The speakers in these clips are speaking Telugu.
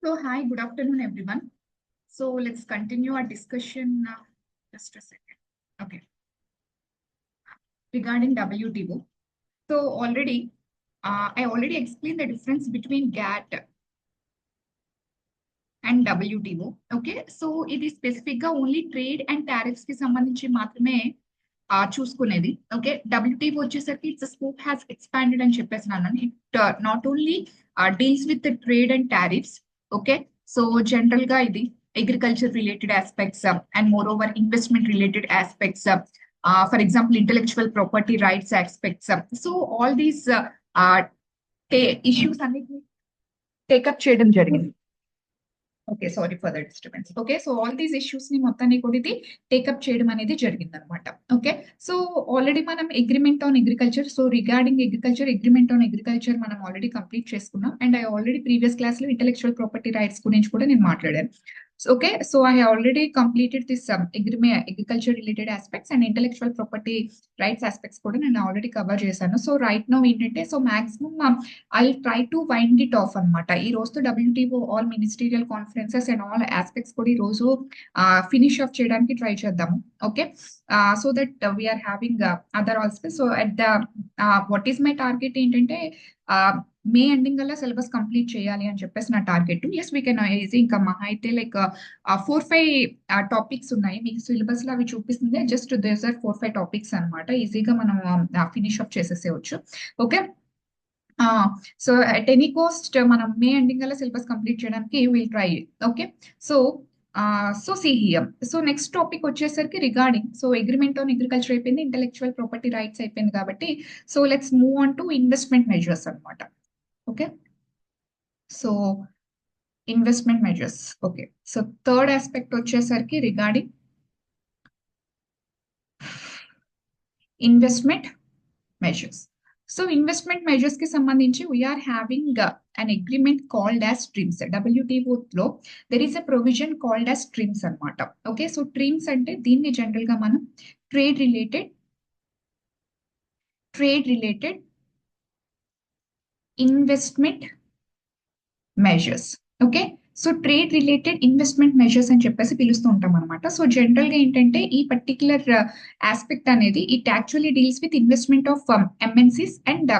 So, hi, good afternoon, everyone. So, let's continue our discussion. Just a second. Okay, regarding WTO. So, I already explained the difference between GATT and WTO. Okay so ఇది స్పెసిఫిక్ గా ఓన్లీ ట్రేడ్ అండ్ టారిఫ్స్ కి సంబంధించి మాత్రమే చూసుకునేది. ఓకే, WTO వచ్చేసరికి ఇట్స్ స్కోప్ హ్యాస్ ఎక్స్పాండెడ్ అని చెప్పేసినాను. It not only deals with trade and tariffs. Okay, so general గా ఇది agriculture related aspects and more over investment related aspects, for example intellectual property rights aspects. So all these issues అన్నిటిని టేకప్ చేయడం జరిగింది. Okay, sorry for the disturbance. Okay, so all these issues ని మొత్తాన్ని కూడా ఇది టేకప్ చేయడం అనేది జరిగింది అనమాట. ఓకే, సో ఆల్రెడీ మనం agreement on agriculture, so regarding agreement on agriculture మనం ఆల్రెడీ కంప్లీట్ చేసుకున్నాం. And I already previous class లో ఇంటెలెక్చువల్ ప్రాపర్టీ రైట్స్ గురించి కూడా నేను మాట్లాడాను. Okay, so I have already completed this agriculture related aspects and intellectual property rights aspects కూడా నేను ఆల్రెడీ కవర్ చేశాను. సో రైట్ నౌ ఏంటంటే so maximum I try to wind it off అనమాట. ఈ రోజుతో WTO all ministerial conferences and all aspects కూడా ఈ రోజు ఫినిష్ ఆఫ్ చేయడానికి ట్రై చేద్దాము. Okay, so that we are having other also. So at the what is my target ఏంటంటే మే ఎండింగ్ కల్లా సిలబస్ కంప్లీట్ చేయాలి అని చెప్పేసి నా target. Yes we can easy. ఇంకా మహా అయితే లైక్ 4-5 టాపిక్స్ ఉన్నాయి మీకు సిలబస్ లో, అవి చూపిస్తుంది. జస్ట్ దేస్ ఆర్ 4-5 టాపిక్స్ అనమాట. ఈజీగా మనం ఫినిష్ అప్ చేసేసేయచ్చు. Okay, so at any cost మనం మే ఎండింగ్ కల్లా సిలబస్ కంప్లీట్ చేయడానికి will try. Okay, so see here. So next topic వచ్చేసరికి regarding so agreement on agriculture అయిపోయింది, ఇంటెలెక్చువల్ ప్రాపర్టీ రైట్స్ అయిపోయింది కాబట్టి so let's move on to investment measures అనమాట. Okay, so investment measures. Okay, so third aspect వచ్చేసరికి regarding investment measures. So investment measures కి సంబంధించి we are having an agreement called as TRIMS. WTO లో there is a provision called as TRIMS అనమాట. ఓకే, సో TRIMS అంటే దీన్ని జనరల్ గా మనం trade related investment measures. Okay, so trade related investment measures అని చెప్పేసి పిలుస్తూ ఉంటాం అనమాట. సో జనరల్ గా ఏంటంటే ఈ పర్టికులర్ ఆస్పెక్ట్ అనేది it actually deals with investment of MNCs and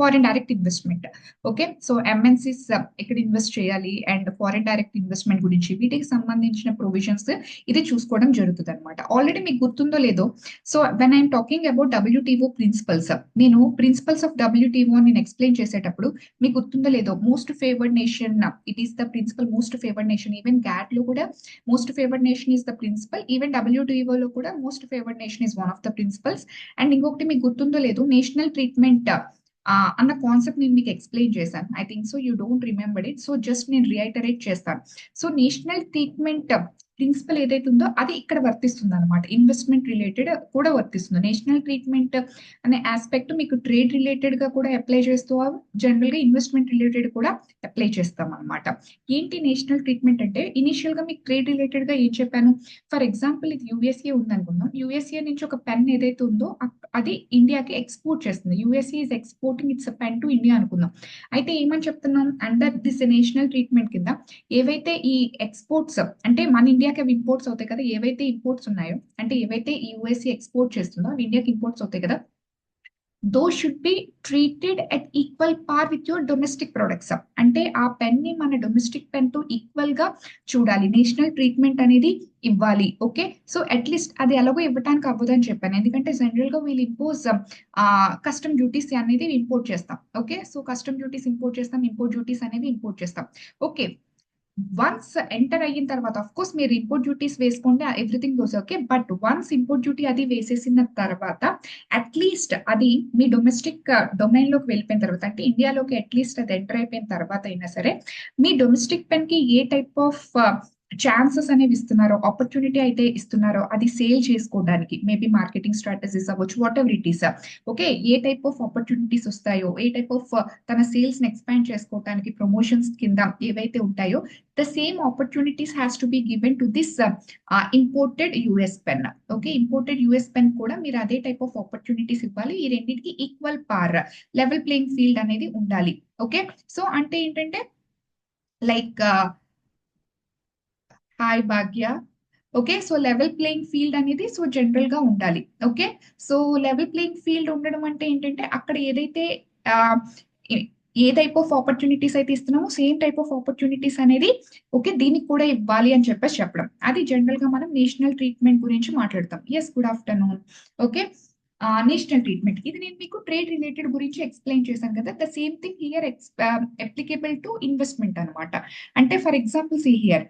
foreign direct investment. Okay, so MNCs ఎక్కడ ఇన్వెస్ట్ చేయాలి అండ్ ఫారెన్ డైరెక్ట్ ఇన్వెస్ట్మెంట్ గురించి వీటికి సంబంధించిన ప్రొవిజన్స్ ఇది చూసుకోవడం జరుగుతుంది అనమాట. ఆల్రెడీ మీకు గుర్తుందో లేదో, so when I'm talking about WTO principles, నేను ప్రిన్సిపల్స్ ఆఫ్ WTO నేను ఎక్స్ప్లెయిన్ చేసేటప్పుడు మీకు గుర్తుందో లేదో, most favoured nation it is the principle, most favoured nation. Even GATT లో కూడా most favoured nation is the principle. Even WTO లో కూడా most favoured nation is one of the principles. And ఇంకొకటి మీకు గుర్తుందో లేదో, నేషనల్ ట్రీట్మెంట్ అన్న కాన్సెప్ట్ నేను మీకు ఎక్స్ప్లెయిన్ చేశాను. I think so you don't remember it. So just నేను రిఐటరేట్ చేస్తాను. సో నేషనల్ ట్రీట్మెంట్ ప్రిన్సిపల్ ఏదైతే ఉందో అది ఇక్కడ వర్తిస్తుంది అనమాట. ఇన్వెస్ట్మెంట్ రిలేటెడ్ కూడా వర్తిస్తుంది. నేషనల్ ట్రీట్మెంట్ అనే ఆస్పెక్ట్ మీకు ట్రేడ్ రిలేటెడ్ గా కూడా అప్లై చేస్తూ జనరల్ గా ఇన్వెస్ట్మెంట్ రిలేటెడ్ కూడా అప్లై చేస్తాం అనమాట. ఏంటి నేషనల్ ట్రీట్మెంట్ అంటే, ఇనిషియల్ గా మీకు ట్రేడ్ రిలేటెడ్ గా ఏం చెప్పాను, ఫర్ ఎగ్జాంపుల్ ఇది USA ఉందనుకుందాం. USA నుంచి ఒక పెన్ ఏదైతే ఉందో అది ఇండియాకి ఎక్స్పోర్ట్ చేస్తుంది. USA is exporting it's pen to India అనుకుందాం. అయితే ఏమని చెప్తున్నాం, అండర్ దిస్ నేషనల్ ట్రీట్మెంట్ కింద ఏవైతే ఈ ఎక్స్పోర్ట్స్ అంటే మన ఇండియాకి అవి ఇంపోర్ట్స్ అవుతాయి కదా, ఏవైతే ఇంపోర్ట్స్ ఉన్నాయో అంటే ఏవైతే ఈ USA ఎక్స్పోర్ట్ చేస్తుందో అవి ఇండియాకి ఇంపోర్ట్స్ అవుతాయి కదా, those should be treated at equal par with your domestic products. అంటే ఆ పెన్ ని మన డొమెస్టిక్ పెన్ తో ఈక్వల్ గా చూడాలి, నేషనల్ ట్రీట్మెంట్ అనేది ఇవ్వాలి. ఓకే, సో అట్లీస్ట్ అది ఎలాగో ఇవ్వడానికి అవ్వదు అని చెప్పాను, ఎందుకంటే జనరల్ గా వీళ్ళు ఇంపోజ్ కస్టమ్ డ్యూటీస్ అనేది ఇంపోర్ట్ చేస్తాం. Okay, so custom duties import చేస్తాం, ఇంపోర్ట్ డ్యూటీస్ అనేవి ఇంపోర్ట్ చేస్తాం. ఓకే, వన్స్ ఎంటర్ అయిన తర్వాత ఆఫ్ కోర్స్ మీరు ఇంపోర్ట్ డ్యూటీస్ వేసుకోండి, everything goes okay. But once import duty అది వేసేసిన తర్వాత అట్లీస్ట్ అది మీ డొమెస్టిక్ డొమైన్ లోకి వెళ్ళిపోయిన తర్వాత, అంటే ఇండియాలోకి అట్లీస్ట్ అది ఎంటర్ అయిపోయిన తర్వాత అయినా సరే మీ డొమెస్టిక్ పెన్ కి ఏ టైప్ ఆఫ్ ఛాన్సెస్ అనేవి ఇస్తున్నారో, ఆపర్చునిటీ అయితే ఇస్తున్నారో అది సేల్ చేసుకోవడానికి, మేబీ మార్కెటింగ్ స్ట్రాటజీస్ అవ్వచ్చు, what ever it is. Okay, A type of opportunities వస్తాయో, ఏ టైప్ ఆఫ్ తన సేల్స్ ని ఎక్స్పాండ్ చేసుకోవడానికి ప్రమోషన్స్ కింద ఏవైతే ఉంటాయో, the same opportunities has to be given to this imported US pen. Okay, imported US pen కూడా మీరు అదే టైప్ ఆఫ్ ఆపర్చునిటీస్ ఇవ్వాలి. ఈ రెండింటికి ఈక్వల్ పార్ లెవెల్ ప్లేయింగ్ ఫీల్డ్ అనేది ఉండాలి. ఓకే, సో అంటే ఏంటంటే like hi Bhagya. Okay, so level playing field అనేది సో జనరల్ గా ఉండాలి. Okay, so level playing field ఉండడం అంటే ఏంటంటే అక్కడ ఏదైతే ఆ, a- a type of opportunities అయితే ఇస్తున్నామో సేమ్ టైప్ ఆఫ్ ఆపర్చునిటీస్ అనేది ఓకే దీనికి కూడా ఇవ్వాలి అని చెప్పేసి చెప్పడం. అది జనరల్ గా మనం నేషనల్ ట్రీట్మెంట్ గురించి మాట్లాడతాం. Yes, good afternoon. Okay, national treatment ఇది నేను మీకు ట్రేడ్ రిలేటెడ్ గురించి ఎక్స్ప్లెయిన్ చేశాను కదా. The same thing here applicable to investment అనమాట. అంటే for example see here,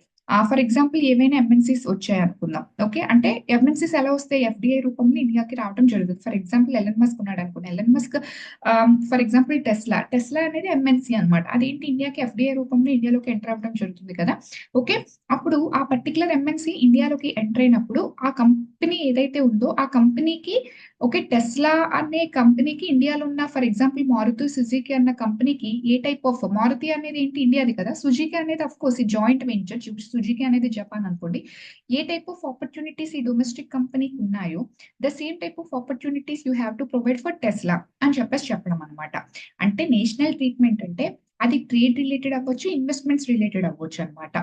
for example ఏవైనా ఎంఎన్సీస్ వచ్చాయి అనుకుందాం. ఓకే, అంటే ఎంఎన్సీస్ ఎలా వస్తాయి, ఎఫ్డిఐ రూపంలో ఇండియాకి రావడం జరుగుతుంది. ఫర్ ఎగ్జాంపుల్ ఎలన్ మస్క్ ఉన్నాడు అనుకోండి. Elon Musk for example Tesla, Tesla అనేది ఎంఎన్సీ అనమాట. అదేంటి ఇండియాకి ఎఫ్డిఐ రూపంలో ఇండియాలోకి ఎంటర్ అవ్వడం జరుగుతుంది కదా. ఓకే, అప్పుడు ఆ పర్టికులర్ ఎంఎన్సీ ఇండియాలోకి ఎంటర్ అయినప్పుడు ఆ కంపెనీ ఏదైతే ఉందో ఆ కంపెనీకి, ఓకే టెస్లా అనే కంపెనీకి ఇండియాలో ఉన్న ఫర్ ఎగ్జాంపుల్ మారుతి సుజుకి అన్న కంపెనీకి ఏ టైప్ ఆఫ్, మారుతి అనేది ఏంటి ఇండియాది కదా, సుజుకి అనేది అఫ్ కోర్స్ ఈ జాయింట్ వెంచర్, సుజుకి అనేది జపాన్ అనుకోండి. ఏ టైప్ ఆఫ్ ఆపర్చునిటీస్ ఈ డొమెస్టిక్ కంపెనీకి ఉన్నాయో the same type of opportunities you have to provide for Tesla అని చెప్పేసి చెప్పడం అనమాట. అంటే నేషనల్ ట్రీట్మెంట్ అంటే అది ట్రేడ్ రిలేటెడ్ అవ్వచ్చు, ఇన్వెస్ట్మెంట్స్ రిలేటెడ్ అవ్వచ్చు అనమాట.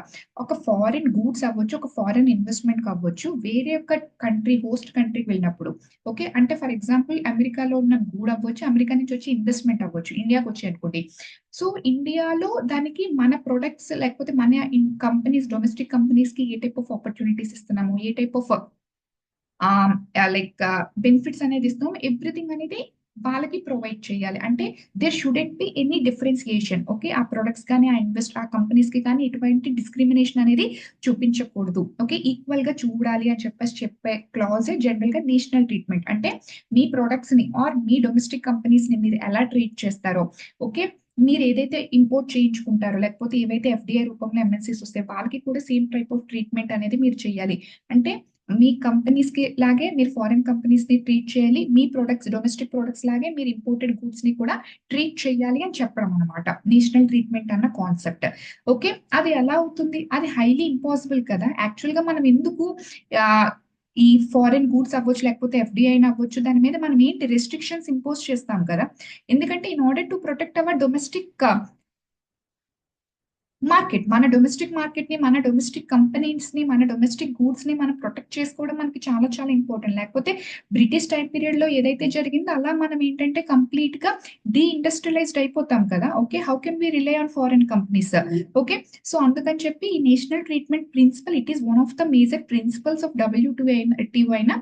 ఒక ఫారిన్ గూడ్స్ అవ్వచ్చు, ఒక ఫారిన్ ఇన్వెస్ట్మెంట్ అవ్వచ్చు, వేరే ఒక కంట్రీ హోస్ట్ కంట్రీకి వెళ్ళినప్పుడు. ఓకే, అంటే ఫర్ ఎగ్జాంపుల్ అమెరికాలో ఉన్న గూడ్ అవ్వచ్చు, అమెరికా నుంచి వచ్చి ఇన్వెస్ట్మెంట్ అవ్వచ్చు ఇండియాకి వచ్చి అనుకోండి. సో ఇండియాలో దానికి మన ప్రొడక్ట్స్ లేకపోతే మన కంపెనీస్, డొమెస్టిక్ కంపెనీస్ కి ఏ టైప్ ఆఫ్ ఆపర్చునిటీస్ ఇస్తున్నాము, ఏ టైప్ ఆఫ్ లైక్ బెనిఫిట్స్ అనేది ఇస్తాం, ఎవ్రీథింగ్ అనేది వాళ్ళకి ప్రొవైడ్ చేయాలి. అంటే there shouldn't be any differentiation. Okay, ఆ ప్రొడక్ట్స్ కానీ ఆ కంపెనీస్ కి కానీ ఎటువంటి డిస్క్రిమినేషన్ అనేది చూపించకూడదు. ఓకే, ఈక్వల్ గా చూడాలి అని చెప్పేసి చెప్పే క్లాజే జనరల్ గా నేషనల్ ట్రీట్మెంట్. అంటే మీ ప్రొడక్ట్స్ ని ఆర్ మీ డొమెస్టిక్ కంపెనీస్ ని మీరు ఎలా ట్రీట్ చేస్తారో, ఓకే మీరు ఏదైతే ఇంపోర్ట్ చేయించుకుంటారో లేకపోతే ఏవైతే ఎఫ్డిఐ రూపంలో ఎంఎన్సీస్ వస్తాయి వాళ్ళకి కూడా సేమ్ టైప్ ఆఫ్ ట్రీట్మెంట్ అనేది మీరు చేయాలి. అంటే మీ కంపెనీస్ కి లాగే మీరు ఫారిన్ కంపెనీస్ ని ట్రీట్ చేయాలి, మీ ప్రొడక్ట్స్ డొమెస్టిక్ ప్రొడక్ట్స్ లాగే మీరు ఇంపోర్టెడ్ గూడ్స్ ని కూడా ట్రీట్ చేయాలి అని చెప్పడం అనమాట నేషనల్ ట్రీట్మెంట్ అన్న కాన్సెప్ట్. ఓకే, అది ఎలా అవుతుంది, అది హైలీ ఇంపాసిబుల్ కదా. యాక్చువల్ గా మనం ఎందుకు ఆ, ఈ ఫారిన్ గూడ్స్ అవ్వచ్చు లేకపోతే ఎఫ్డిఐ అవ్వచ్చు దాని మీద మనం ఏంటి రెస్ట్రిక్షన్స్ ఇంపోజ్ చేస్తాం కదా. ఎందుకంటే in order to protect our domestic market, మన డొమెస్టిక్ మార్కెట్ ని, మన డొమెస్టిక్ కంపెనీస్ ని, మన డొమెస్టిక్ గూడ్స్ ని మనం ప్రొటెక్ట్ చేసుకోవడం మనకి చాలా చాలా ఇంపార్టెంట్. లేకపోతే బ్రిటిష్ టైం పీరియడ్ లో ఏదైతే జరిగిందో అలా మనం ఏంటంటే కంప్లీట్ గా డి ఇండస్ట్రియలైజ్డ్ అయిపోతాం కదా. Okay, how can we rely on foreign companies. Okay, so అందుకని చెప్పి ఈ national treatment principle it is one of the major principles of WTO అయినా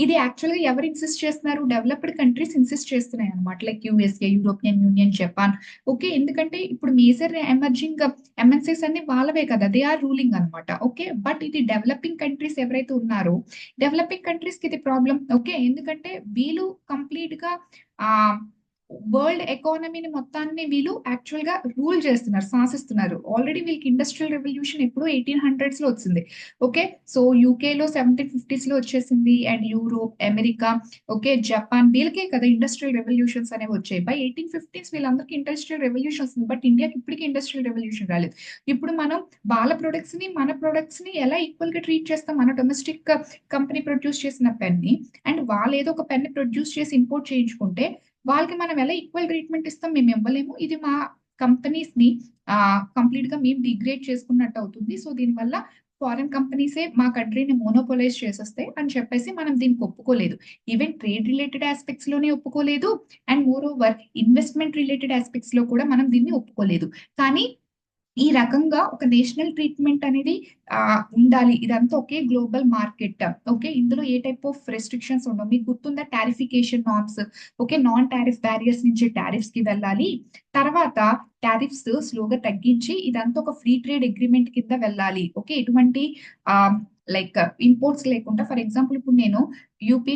ఇది యాక్చువల్ గా ఎవరు ఇన్సిస్ట్ చేస్తున్నారు, డెవలప్డ్ కంట్రీస్ ఇన్సిస్ట్ చేస్తున్నాయి అనమాట. Like USA, European union, Japan. Okay, ఎందుకంటే ఇప్పుడు మేజర్ ఎమర్జింగ్ ఎంఎన్సీస్ అన్ని వాళ్ళవే కదా, దే ఆర్ రూలింగ్ అనమాట. ఓకే, బట్ ఇది డెవలపింగ్ కంట్రీస్ ఎవరైతే ఉన్నారో డెవలపింగ్ కంట్రీస్ కి ఇది ప్రాబ్లం. ఓకే, ఎందుకంటే వీళ్ళు కంప్లీట్ గా ఆ వరల్డ్ ఎకానమీని మొత్తాన్ని వీళ్ళు యాక్చువల్ గా రూల్ చేస్తున్నారు, శాసిస్తున్నారు. ఆల్రెడీ వీళ్ళకి ఇండస్ట్రియల్ రెవల్యూషన్ ఎప్పుడో 1800s లో వచ్చింది. ఓకే, సో యూకే లో 1750s లో వచ్చేసింది, and Europe, America, okay Japan వీళ్ళకే కదా ఇండస్ట్రియల్ రెవల్యూషన్స్ అనేవి వచ్చాయి. బై 1850s వీళ్ళందరికీ ఇండస్ట్రియల్ రెవల్యూషన్స్, బట్ ఇండియాకి ఇప్పటికీ ఇండస్ట్రియల్ రెవల్యూషన్ రాలేదు. ఇప్పుడు మనం వాళ్ళ ప్రొడక్ట్స్ ని, మన ప్రొడక్ట్స్ ని ఎలా ఈక్వల్ గా ట్రీట్ చేస్తాం. మన డొమెస్టిక్ కంపెనీ ప్రొడ్యూస్ చేసిన పెన్ ని అండ్ వాళ్ళు ఏదో ఒక పెన్ ప్రొడ్యూస్ చేసి ఇంపోర్ట్ చేయించుకుంటే వాళ్ళకి మనం ఎలా ఈక్వల్ ట్రీట్మెంట్ ఇస్తాం, మేము ఇవ్వలేము. ఇది మా కంపెనీస్ ని కంప్లీట్ గా మేము డిగ్రేడ్ చేసుకున్నట్టు అవుతుంది. సో దీనివల్ల ఫారెన్ కంపెనీసే మా కంట్రీని మోనోపోలైజ్ చేసేస్తాయి అని చెప్పేసి మనం దీనికి ఒప్పుకోలేదు. ఈవెన్ ట్రేడ్ రిలేటెడ్ ఆస్పెక్ట్స్ లోనే ఒప్పుకోలేదు, and more over investment related aspects లో కూడా మనం దీన్ని ఒప్పుకోలేదు. కానీ ఈ రకంగా ఒక నేషనల్ ట్రీట్మెంట్ అనేది ఉండాలి. ఇదంతా ఒకే గ్లోబల్ మార్కెట్. ఓకే, ఇందులో ఏ టైప్ ఆఫ్ రెస్ట్రిక్షన్స్ ఉండవు. మీకు గుర్తుందా tariffication norms. Okay, non tariff barriers నుంచి టారిఫ్స్ కి వెళ్ళాలి, తర్వాత టారిఫ్స్ స్లోగా తగ్గించి ఇదంతా ఒక ఫ్రీ ట్రేడ్ అగ్రిమెంట్ కింద వెళ్ళాలి. ఓకే, ఎటువంటి లైక్ ఇంపోర్ట్స్ లేకుండా. ఫర్ ఎగ్జాంపుల్ ఇప్పుడు నేను యూపీ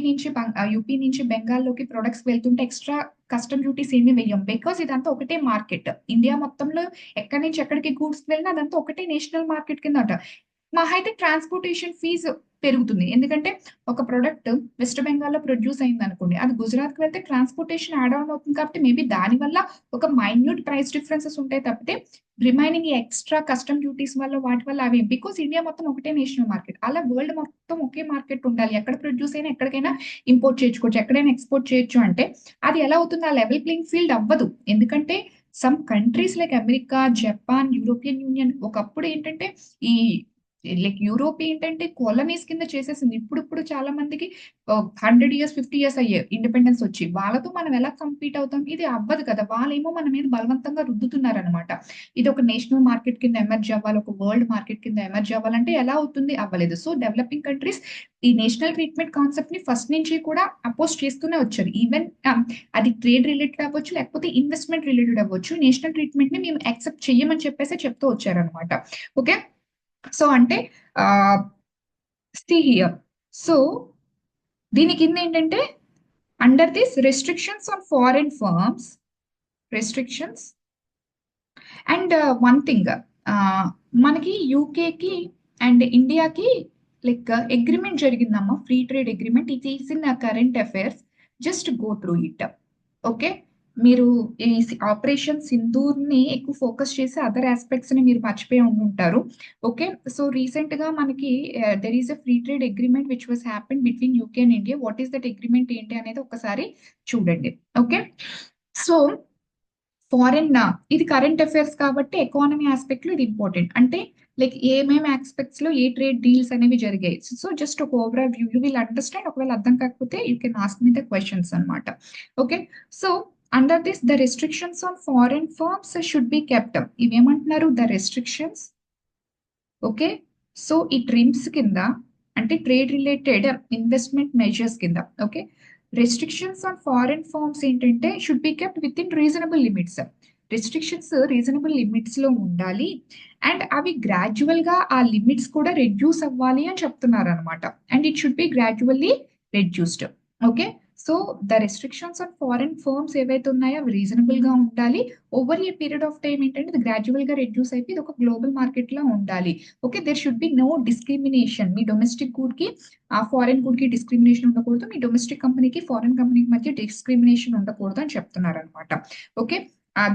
నుంచి బెంగాల్లోకి ప్రొడక్ట్స్ వెళ్తుంటే ఎక్స్ట్రా కస్టమ్ డ్యూటీస్ ఏమి వేయం, బికాస్ ఇదంతా ఒకటే మార్కెట్. ఇండియా మొత్తంలో ఎక్కడి నుంచి ఎక్కడికి గూడ్స్ వెళ్ళినా అదంతా ఒకటే నేషనల్ మార్కెట్ కింద అంట. మహా అయితే ట్రాన్స్పోర్టేషన్ ఫీజు పెరుగుతుంది, ఎందుకంటే ఒక ప్రొడక్ట్ వెస్ట్ బెంగాల్లో ప్రొడ్యూస్ అయింది అనుకోండి, అది గుజరాత్ కి వెళ్తే ట్రాన్స్పోర్టేషన్ యాడ్ ఆన్ అవుతుంది. కాబట్టి మేబీ దాని వల్ల ఒక మైన్యూట్ ప్రైస్ డిఫరెన్సెస్ ఉంటాయి తప్పితే రిమైనింగ్ ఎక్స్ట్రా కస్టమ్ డ్యూటీస్ వల్ల వాటి వల్ల అవి, బికాస్ ఇండియా మొత్తం ఒకటే నేషనల్ మార్కెట్. అలా వరల్డ్ మొత్తం ఒకే మార్కెట్ ఉండాలి. ఎక్కడ ప్రొడ్యూస్ అయినా ఎక్కడికైనా ఇంపోర్ట్ చేసుకోవచ్చు, ఎక్కడైనా ఎక్స్పోర్ట్ చేయొచ్చు. అంటే అది ఎలా అవుతుంది, ఆ లెవెల్ ప్లేయింగ్ ఫీల్డ్ అవ్వదు. ఎందుకంటే some countries like America, Japan, European union ఒకప్పుడు ఏంటంటే ఈ లైక్ యూరోప్ ఏంటంటే కాలనీస్ కింద చేసేసింది. ఇప్పుడు చాలా మందికి 100 years 50 years అయ్యాయి ఇండిపెండెన్స్ వచ్చి. వాళ్ళతో మనం ఎలా కంపీట్ అవుతాం? ఇది అవ్వదు కదా. వాళ్ళేమో మన మీద బలవంతంగా రుద్దుతున్నారు అనమాట. ఇది ఒక నేషనల్ మార్కెట్ కింద ఎమర్జ్ అవ్వాలి, ఒక వరల్డ్ మార్కెట్ కింద ఎమర్జ్ అవ్వాలంటే ఎలా అవుతుంది? అవ్వలేదు. సో డెవలపింగ్ కంట్రీస్ ఈ నేషనల్ ట్రీట్మెంట్ కాన్సెప్ట్ ని ఫస్ట్ నుంచి కూడా అపోజ్ చేస్తూనే వచ్చారు. ఈవెన్ అది ట్రేడ్ రిలేటెడ్ అవ్వచ్చు, లేకపోతే ఇన్వెస్ట్మెంట్ రిలేటెడ్ అవ్వచ్చు. నేషనల్ ట్రీట్మెంట్ ని మేము యాక్సెప్ట్ చెయ్యమని చెప్పేసి చెప్తూ వచ్చారనమాట. ఓకే, సో అంటే see here. సో దీని కింద ఏంటంటే under this restrictions on foreign firms, restrictions and one thing, మనకి యూకేకి అండ్ ఇండియాకి లైక్ అగ్రిమెంట్ జరిగిందమ్మా, free trade agreement. It is in current affairs, just go through it. Okay, మీరు ఈ ఆపరేషన్ సింధూర్ ని ఎక్కువ ఫోకస్ చేసి అదర్ ఆస్పెక్ట్స్ ని మీరు మర్చిపోయి ఉండుంటారు. ఓకే, సో రీసెంట్ గా మనకి there is a free trade agreement which was happen between UK and India. What is that agreement ఏంటి అనేది ఒకసారి చూడండి. ఓకే, సో ఫారెన్, ఇది కరెంట్ అఫైర్స్ కాబట్టి ఎకానమీ ఆస్పెక్ట్ లో ఇది ఇంపార్టెంట్. అంటే లైక్ ఏమేమి ఆస్పెక్ట్స్ లో ఏ ట్రేడ్ డీల్స్ అనేవి జరిగాయి. సో జస్ట్ ఒక overall view you will understand. ఒకవేళ అర్థం కాకపోతే you can ask me the questions అనమాట. Okay, so under this the restrictions on foreign firms should be kept. ఇవేమంటున్నారు? The restrictions. ఓకే, సో ఈ ట్రిమ్స్ కింద అంటే ట్రేడ్ రిలేటెడ్ ఇన్వెస్ట్మెంట్ మెజర్స్ కింద. Okay, restrictions on foreign firms ఏంటంటే should be kept within reasonable limits. Restrictions reasonable limits లో ఉండాలి అండ్ అవి గ్రాడ్యువల్ గా ఆ లిమిట్స్ కూడా రెడ్యూస్ అవ్వాలి అని చెప్తున్నారు అనమాట. And it should be gradually reduced. Okay, so the restrictions on foreign firms ఏవైతే ఉన్నాయో అవి రీజనబుల్ గా ఉండాలి. Over a period of time ఏంటంటే ఇది గ్రాడ్యువల్ గా రెడ్యూస్ అయిపోయి ఇది ఒక గ్లోబల్ మార్కెట్ లా ఉండాలి. Okay, there should be no discrimination. మీ డొమెస్టిక్ గుడ్ కి ఆ ఫారెన్ గుడ్ కి డిస్క్రిమినేషన్ ఉండకూడదు, మీ డొమెస్టిక్ కంపెనీకి ఫారెన్ కంపెనీకి మధ్య డిస్క్రిమినేషన్ ఉండకూడదు అని చెప్తున్నారు అనమాట. Okay,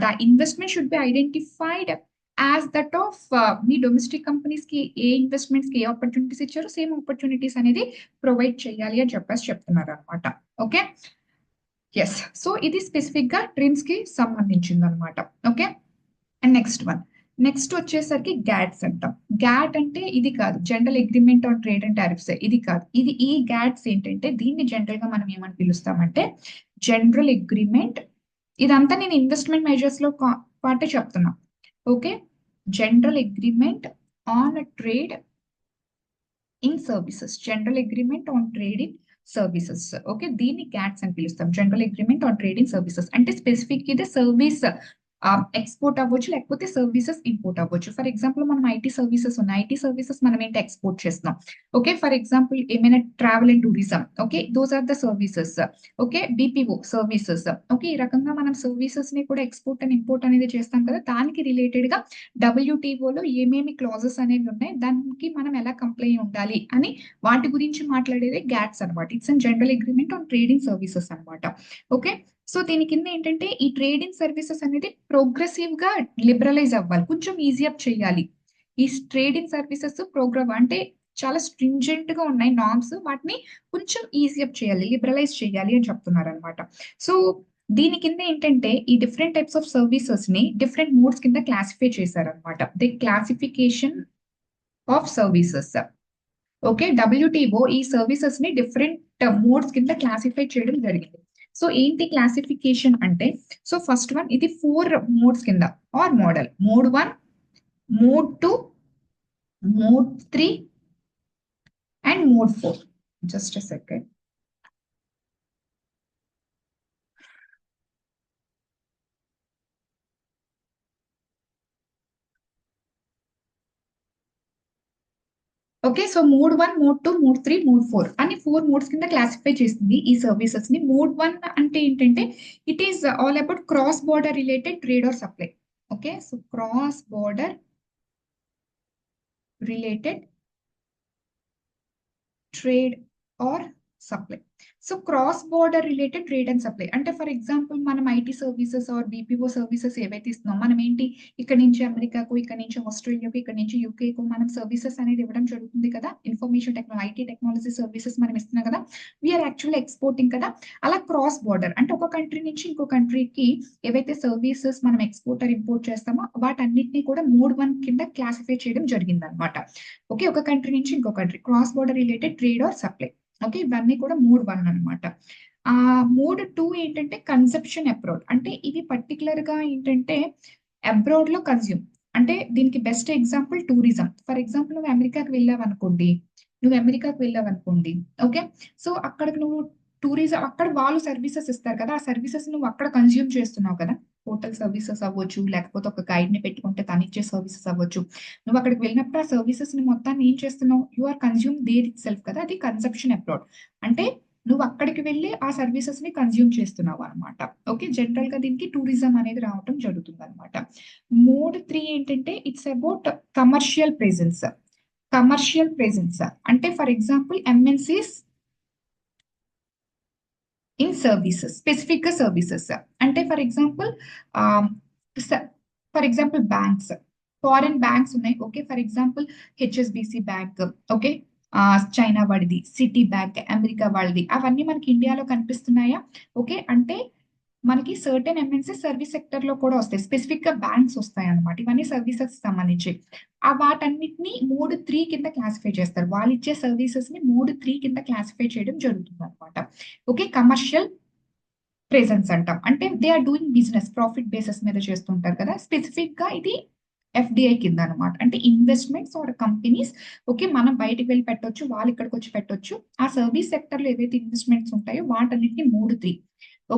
the investment should be identified as that of me domestic companies కి ఏ ఇన్వెస్ట్మెంట్స్ కి ఏ ఆపర్చునిటీస్ ఇచ్చారో సేమ్ ఆపర్చునిటీస్ అనేది ప్రొవైడ్ చేయాలి అని చెప్పేసి చెప్తున్నారు అనమాట. ఓకే, ఎస్, సో ఇది స్పెసిఫిక్ గా ట్రిమ్స్ కి సంబంధించింది అనమాట. ఓకే, అండ్ నెక్స్ట్ వచ్చేసరికి గ్యాట్స్ అంటాం. గ్యాట్ అంటే ఇది కాదు, general agreement on trade and tariffs, ఇది కాదు. ఈ గ్యాట్స్ ఏంటంటే దీన్ని జనరల్ గా మనం ఏమని పిలుస్తామంటే జనరల్ అగ్రిమెంట్. ఇదంతా నేను ఇన్వెస్ట్మెంట్ మెజర్స్ లో పాటే చెప్తున్నా. Okay, general agreement on trade in services, general agreement on trade in services. Okay, దీన్ని గ్యాట్స్ అని పిలుస్తాం, general agreement on trade in services. అంటే స్పెసిఫిక్ ఇది సర్వీస్ ఎక్స్పోర్ట్ అవ్వచ్చు, లేకపోతే సర్వీసెస్ ఇంపోర్ట్ అవ్వచ్చు. ఫర్ ఎగ్జాంపుల్ మనం ఐటీ సర్వీసెస్ ఉన్నాయి, ఐటీ సర్వీసెస్ మనం ఏంటి ఎక్స్పోర్ట్ చేస్తున్నాం. ఓకే, ఫర్ ఎగ్జాంపుల్ ఏమైనా travel and tourism. Okay, those are the services. Okay, BPO services. Okay, ఈ రకంగా మనం సర్వీసెస్ ని కూడా ఎక్స్పోర్ట్ అండ్ ఇంపోర్ట్ అనేది చేస్తాం కదా. దానికి రిలేటెడ్ గా డబ్ల్యూటీఓలో ఏమేమి క్లాజెస్ అనేవి ఉన్నాయి, దానికి మనం ఎలా కంప్లై ఉండాలి అని వాటి గురించి మాట్లాడేది గ్యాట్స్ అనమాట. It's an general agreement on trading services అనమాట. ఓకే, సో దీని కింద ఏంటంటే ఈ ట్రేడింగ్ సర్వీసెస్ అనేది ప్రోగ్రెసివ్ గా లిబరలైజ్ అవ్వాలి, కొంచెం ఈజీ అప్ చేయాలి. ఈ ట్రేడింగ్ సర్వీసెస్ ప్రోగ్రామ్ అంటే చాలా స్ట్రింజెంట్ గా ఉన్నాయి నార్మ్స్, వాటిని కొంచెం ఈజీ అప్ చేయాలి, లిబరలైజ్ చేయాలి అని చెప్తున్నారు అనమాట. సో దీని కింద ఏంటంటే ఈ డిఫరెంట్ టైప్స్ ఆఫ్ సర్వీసెస్ ని డిఫరెంట్ మోడ్స్ కింద క్లాసిఫై చేశారనమాట. The classification of services. Okay, WTO ఈ సర్వీసెస్ ని డిఫరెంట్ మోడ్స్ కింద క్లాసిఫై చేయడం జరిగింది. సో ఏంటి క్లాసిఫికేషన్ అంటే, సో ఫస్ట్ వన్ ఇది 4 మోడ్స్ కింద or model. Mode 1, mode 2, mode 3 and mode 4. Just a second. Okay, so mode 1, mode 2, mode 3, mode 4 అని 4 మోడ్స్ కింద క్లాసిఫై చేసింది ఈ సర్వీసెస్ ని. మోడ్ 1 అంటే ఏంటంటే it is all about cross border related trade or supply. Okay, so cross border related trade or supply. So cross border related trade and supply అంటే ఫర్ ఎగ్జాంపుల్ మనం IT services or BPO services ఏవైతే ఇస్తున్నాం మనం ఏంటి ఇక్కడ నుంచి అమెరికాకు, ఇక్కడ నుంచి ఆస్ట్రేలియాకు, ఇక్కడ నుంచి యూకేకు మనం సర్వీసెస్ అనేది ఇవ్వడం జరుగుతుంది కదా. Information technology, IT technology services మనం ఇస్తున్నాం కదా. వీఆర్ యాక్చువల్లీ ఎక్స్పోర్టింగ్ కదా. అలా క్రాస్ బోర్డర్ అంటే ఒక కంట్రీ నుంచి ఇంకో కంట్రీకి ఏవైతే సర్వీసెస్ మనం ఎక్స్పోర్ట్ ఆర్ ఇంపోర్ట్ చేస్తామో వాటన్నిటిని కూడా మోడ్ 1 కింద క్లాసిఫై చేయడం జరిగింది అనమాట. ఓకే, ఒక కంట్రీ నుంచి ఇంకో country cross border related trade or supply. Okay, ఇవన్నీ కూడా మోడ్ 1 అనమాట. మోడ్ 2 ఏంటంటే కన్సెప్షన్ అబ్రాడ్. అంటే ఇది పర్టికులర్ గా ఏంటంటే అబ్రాడ్ లో కన్జ్యూమ్. అంటే దీనికి best example tourism. For example నువ్వు అమెరికాకు వెళ్ళావు అనుకోండి. ఓకే, సో అక్కడికి నువ్వు టూరిజం, అక్కడ వాళ్ళు సర్వీసెస్ ఇస్తారు కదా, ఆ సర్వీసెస్ నువ్వు అక్కడ కన్జ్యూమ్ చేస్తున్నావు కదా. హోటల్ సర్వీసెస్ అవ్వచ్చు, లేకపోతే ఒక గైడ్ ని పెట్టుకుంటే తను ఇచ్చే సర్వీసెస్ అవ్వచ్చు. నువ్వు అక్కడికి వెళ్ళినప్పుడు ఆ సర్వీసెస్ ని మొత్తాన్ని ఏం చేస్తున్నావు, you are consume their itself కదా. అది కన్సెప్షన్ అబ్రాడ్. అంటే నువ్వు అక్కడికి వెళ్ళి ఆ సర్వీసెస్ ని కన్జ్యూమ్ చేస్తున్నావు అనమాట. ఓకే, జనరల్ గా దీనికి టూరిజం అనేది రావటం జరుగుతుంది అనమాట. మోడ్ 3 ఏంటంటే it's about commercial presence. Commercial presence అంటే for example MNCs in services, specific గా సర్వీసెస్. అంటే for example banks, foreign banks ఉన్నాయి. Okay, for example HSBC bank. Okay, China వాడిది, సిటీ బ్యాంక్ అమెరికా వాళ్ళది, అవన్నీ మనకి ఇండియాలో కనిపిస్తున్నాయా. ఓకే, అంటే మనకి సర్టెన్ ఎంఎన్సీ సర్వీస్ సెక్టర్ లో కూడా వస్తాయి, స్పెసిఫిక్ గా బ్యాంక్స్ వస్తాయి అనమాట. ఇవన్నీ సర్వీసెస్ సంబంధించి ఆ వాటన్నిటిని మోడ్ 3 కింద క్లాసిఫై చేస్తారు. వాళ్ళు ఇచ్చే సర్వీసెస్ ని మోడ్ 3 కింద క్లాసిఫై చేయడం జరుగుతుంది అనమాట. ఓకే, కమర్షియల్ ప్రెజెన్స్ అంటాం. అంటే they are doing business profit basis మీద చేస్తుంటారు కదా. స్పెసిఫిక్ గా ఇది ఎఫ్డిఐ కింద అనమాట. అంటే ఇన్వెస్ట్మెంట్స్ ఆర్ కంపెనీస్. ఓకే, మనం బయటికి వెళ్ళి పెట్టొచ్చు, వాళ్ళు ఇక్కడికి వచ్చి పెట్టొచ్చు. ఆ సర్వీస్ సెక్టర్ లో ఏవైతే ఇన్వెస్ట్మెంట్స్ ఉంటాయో వాటన్నిటిని మోడ్ 3.